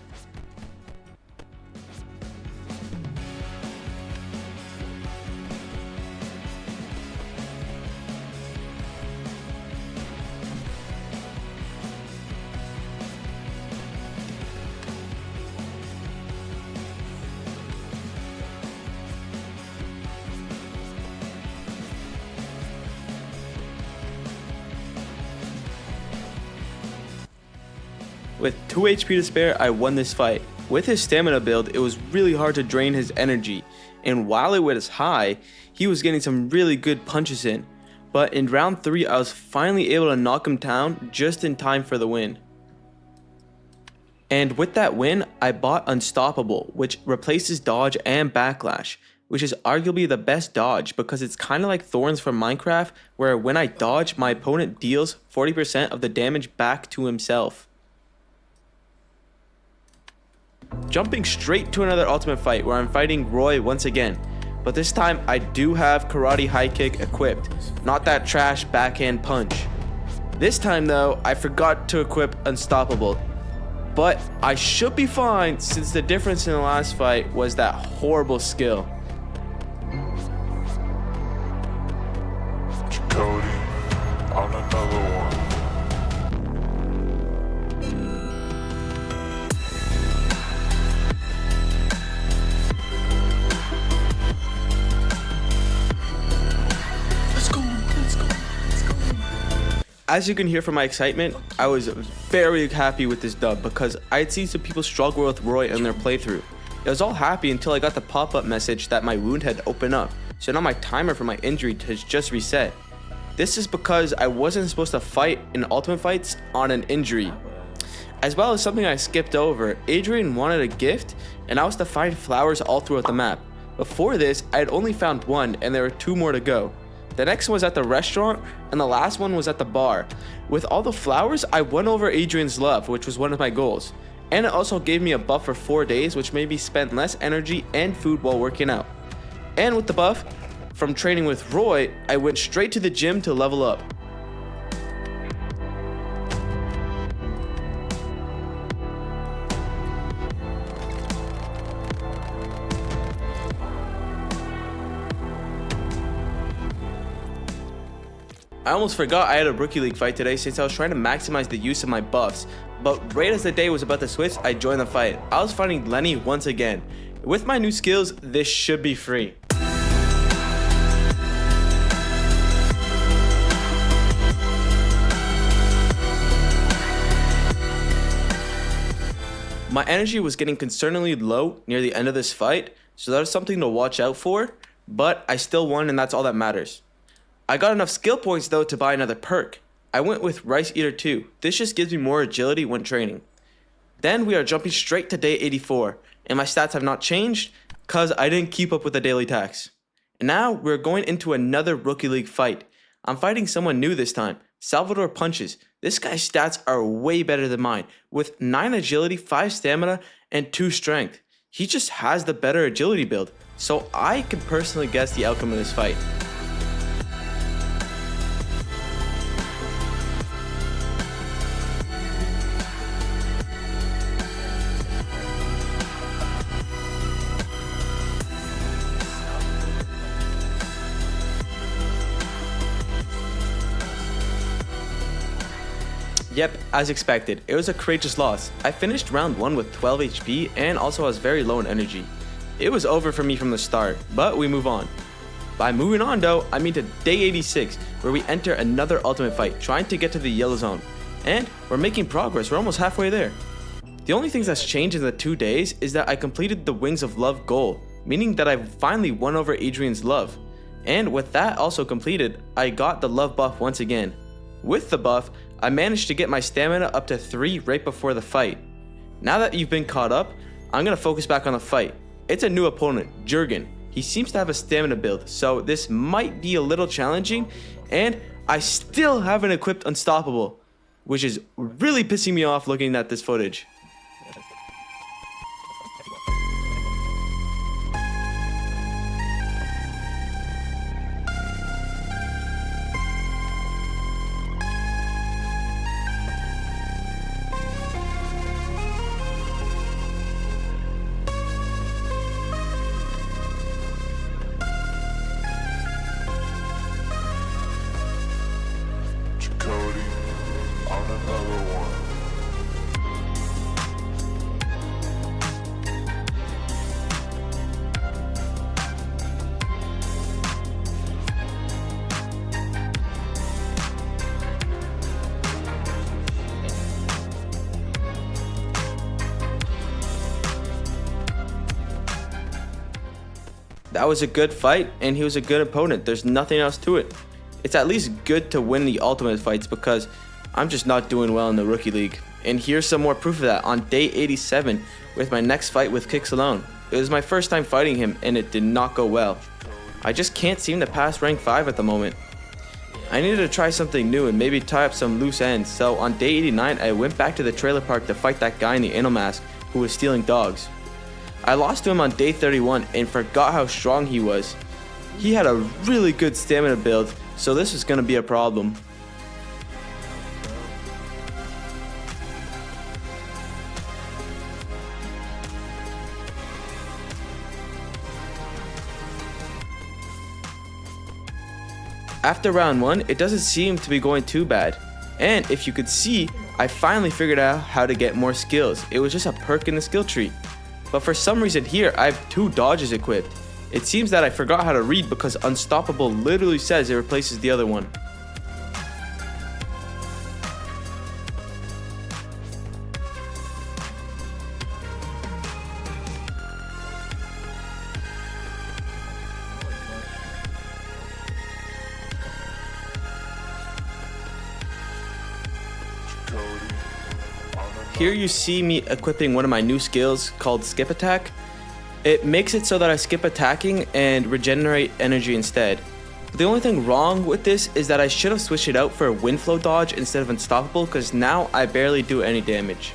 With 2 HP to spare, I won this fight. With his stamina build, it was really hard to drain his energy, and while it was high, he was getting some really good punches in. But in round 3, I was finally able to knock him down just in time for the win. And with that win, I bought Unstoppable, which replaces dodge and backlash, which is arguably the best dodge because it's kind of like Thorns from Minecraft, where when I dodge, my opponent deals 40% of the damage back to himself. Jumping straight to another ultimate fight where I'm fighting Roy once again, but this time I do have Karate High Kick equipped, not that trash backhand punch. This time though, I forgot to equip Unstoppable, but I should be fine since the difference in the last fight was that horrible skill. Chkody on another one. As you can hear from my excitement, I was very happy with this dub because I had seen some people struggle with Roy in their playthrough. I was all happy until I got the pop-up message that my wound had opened up, so now my timer for my injury has just reset. This is because I wasn't supposed to fight in ultimate fights on an injury. As well as something I skipped over, Adrian wanted a gift and I was to find flowers all throughout the map. Before this, I had only found one and there were 2 more to go. The next one was at the restaurant, and the last one was at the bar. With all the flowers, I won over Adrian's love, which was one of my goals. And it also gave me a buff for 4 days, which made me spend less energy and food while working out. And with the buff, from training with Roy, I went straight to the gym to level up. I almost forgot I had a Rookie League fight today since I was trying to maximize the use of my buffs, but right as the day was about to switch, I joined the fight. I was fighting Lenny once again. With my new skills, this should be free. My energy was getting concerningly low near the end of this fight, so that was something to watch out for, but I still won and that's all that matters. I got enough skill points though to buy another perk. I went with Rice Eater 2. This just gives me more agility when training. Then we are jumping straight to day 84, and my stats have not changed cause I didn't keep up with the daily tax. And now we're going into another Rookie League fight. I'm fighting someone new this time, Salvador Punches. This guy's stats are way better than mine, with 9 agility, 5 stamina, and 2 strength. He just has the better agility build, so I can personally guess the outcome of this fight. Yep, as expected, it was a courageous loss. I finished round 1 with 12 HP and also was very low in energy. It was over for me from the start, but we move on. By moving on though, I mean to day 86, where we enter another ultimate fight, trying to get to the yellow zone. And we're making progress, we're almost halfway there. The only thing that's changed in the 2 days is that I completed the Wings of Love goal, meaning that I finally won over Adrian's love. And with that also completed, I got the love buff once again. With the buff, I managed to get my stamina up to 3 right before the fight. Now that you've been caught up, I'm going to focus back on the fight. It's a new opponent, Jurgen. He seems to have a stamina build, so this might be a little challenging, and I still haven't equipped Unstoppable, which is really pissing me off looking at this footage. Chkody on another one. That was a good fight, and he was a good opponent. There's nothing else to it. It's at least good to win the ultimate fights because I'm just not doing well in the rookie league. And here's some more proof of that on day 87 with my next fight with Kicks Alone. It was my first time fighting him and it did not go well. I just can't seem to pass rank 5 at the moment. I needed to try something new and maybe tie up some loose ends, so on day 89 I went back to the trailer park to fight that guy in the anal mask who was stealing dogs. I lost to him on day 31 and forgot how strong he was. He had a really good stamina build, so this was going to be a problem. After round 1, it doesn't seem to be going too bad. And if you could see, I finally figured out how to get more skills. It was just a perk in the skill tree. But for some reason here, I have 2 dodges equipped. It seems that I forgot how to read because Unstoppable literally says it replaces the other one. Here you see me equipping one of my new skills called Skip Attack. It makes it so that I skip attacking and regenerate energy instead. The only thing wrong with this is that I should have switched it out for a Wind Flow dodge instead of Unstoppable because now I barely do any damage.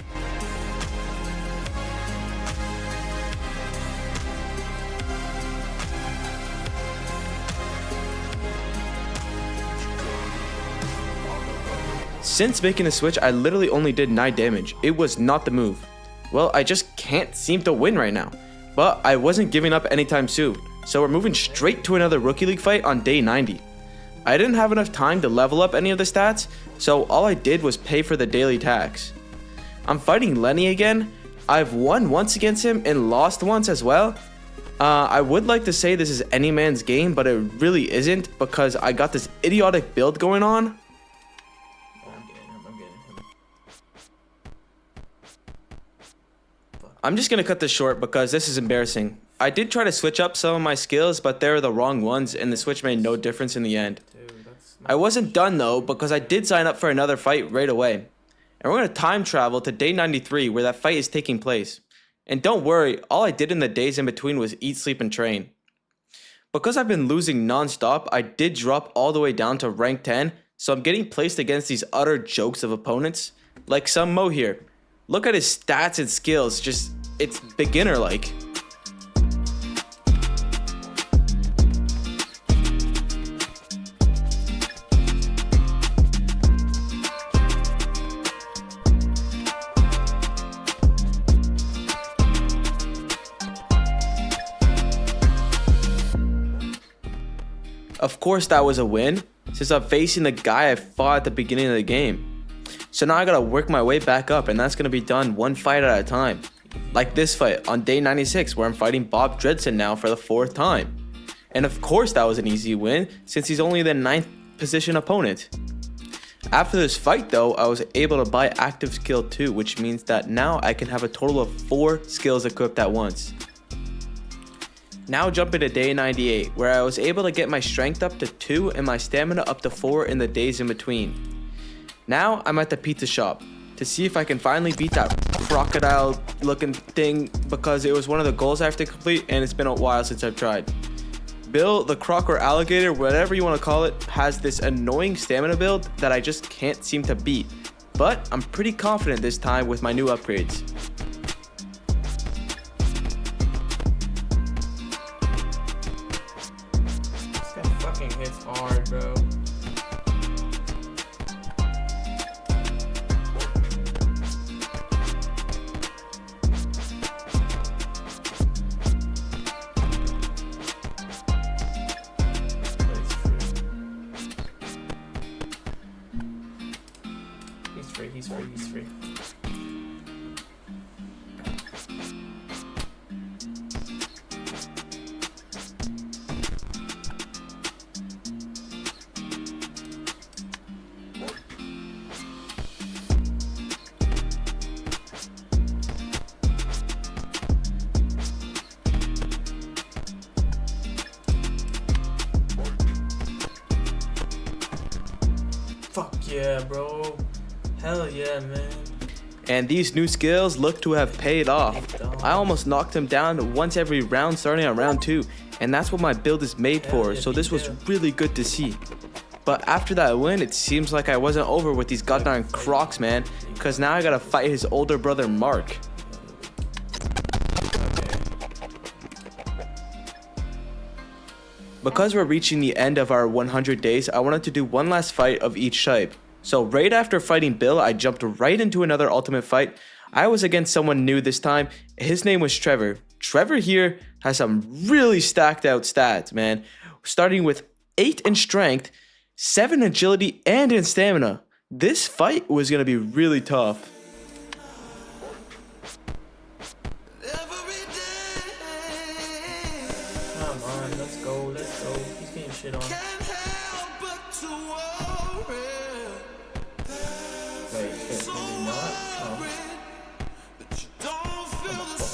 Since making the switch, I literally only did 9 damage. It was not the move. Well, I just can't seem to win right now. But I wasn't giving up anytime soon, so we're moving straight to another Rookie League fight on day 90. I didn't have enough time to level up any of the stats, so all I did was pay for the daily tax. I'm fighting Lenny again. I've won once against him and lost once as well. I would like to say this is any man's game, but it really isn't because I got this idiotic build going on. I'm just gonna cut this short because this is embarrassing. I did try to switch up some of my skills, but they were the wrong ones and the switch made no difference in the end. I wasn't done though because I did sign up for another fight right away. And we're gonna time travel to day 93 where that fight is taking place. And don't worry, all I did in the days in between was eat, sleep, and train. Because I've been losing non-stop, I did drop all the way down to rank 10, so I'm getting placed against these utter jokes of opponents, like some Mo here. Look at his stats and skills, it's beginner-like. Of course that was a win, since I'm facing the guy I fought at the beginning of the game. So now I gotta work my way back up, and that's gonna be done one fight at a time. Like this fight on day 96 where I'm fighting Bob Dredson now for the 4th time. And of course that was an easy win since he's only the 9th position opponent. After this fight though, I was able to buy active skill 2, which means that now I can have a total of 4 skills equipped at once. Now jumping to day 98 where I was able to get my strength up to 2 and my stamina up to 4 in the days in between. Now I'm at the pizza shop to see if I can finally beat that crocodile looking thing because it was one of the goals I have to complete and it's been a while since I've tried. Bill, the croc or alligator, whatever you want to call it, has this annoying stamina build that I just can't seem to beat. But I'm pretty confident this time with my new upgrades. This guy fucking hits hard, bro. He's free. yeah, bro. Hell yeah, man. And these new skills look to have paid off. I almost knocked him down once every round starting on round 2, and that's what my build is made for, so this was really good to see. But after that win, it seems like I wasn't over with these goddamn Crocs, man, because now I gotta fight his older brother Mark. Because we're reaching the end of our 100 days, I wanted to do one last fight of each type. So right after fighting Bill, I jumped right into another ultimate fight. I was against someone new this time. His name was Trevor. Trevor here has some really stacked out stats, man. Starting with 8 in strength, 7 agility, and in stamina. This fight was going to be really tough. Come on, let's go, let's go. He's getting shit on. Wait, shit, maybe not? Oh.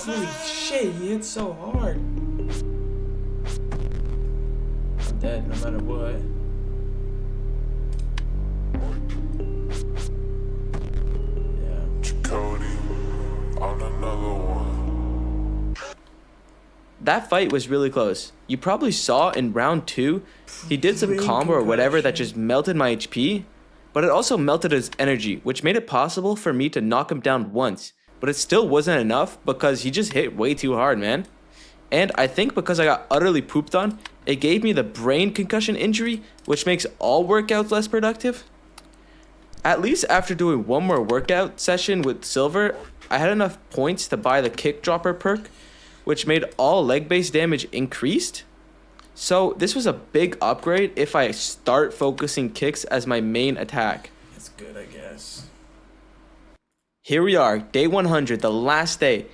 Holy shit, he hit so hard. I'm dead no matter what. Chkody on another one. That fight was really close. You probably saw in round 2, he did some combo or whatever that just melted my HP, but it also melted his energy, which made it possible for me to knock him down once. But it still wasn't enough because he just hit way too hard, man. And I think because I got utterly pooped on, it gave me the brain concussion injury, which makes all workouts less productive. At least after doing one more workout session with Silver, I had enough points to buy the kick dropper perk, which made all leg-based damage increased. So this was a big upgrade if I start focusing kicks as my main attack. That's good, I guess. Here we are, day 100, the last day.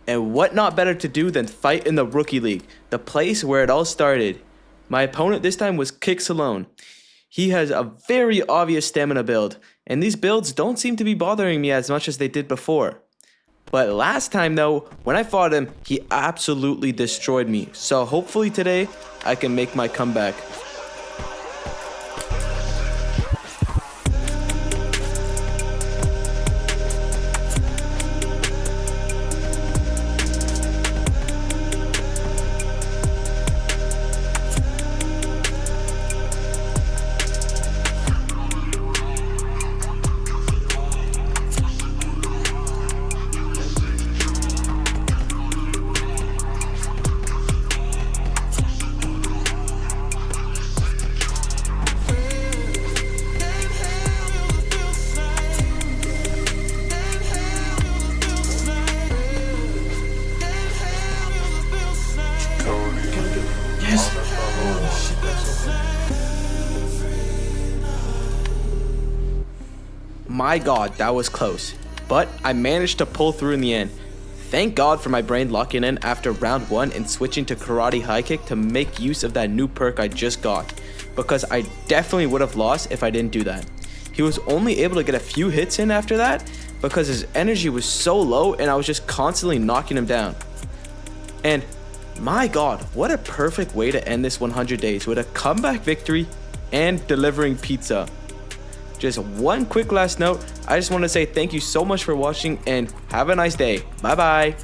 And what not better to do than fight in the Rookie League, the place where it all started. My opponent this time was Kicks Alone. He has a very obvious stamina build, and these builds don't seem to be bothering me as much as they did before. But last time though, when I fought him, he absolutely destroyed me. So hopefully today, I can make my comeback. My god, that was close. But I managed to pull through in the end. Thank God for my brain locking in after round 1 and switching to karate high kick to make use of that new perk I just got. Because I definitely would have lost if I didn't do that. He was only able to get a few hits in after that because his energy was so low and I was just constantly knocking him down. And my god, what a perfect way to end this 100 days with a comeback victory and delivering pizza. Just one quick last note, I just want to say thank you so much for watching and have a nice day. Bye bye.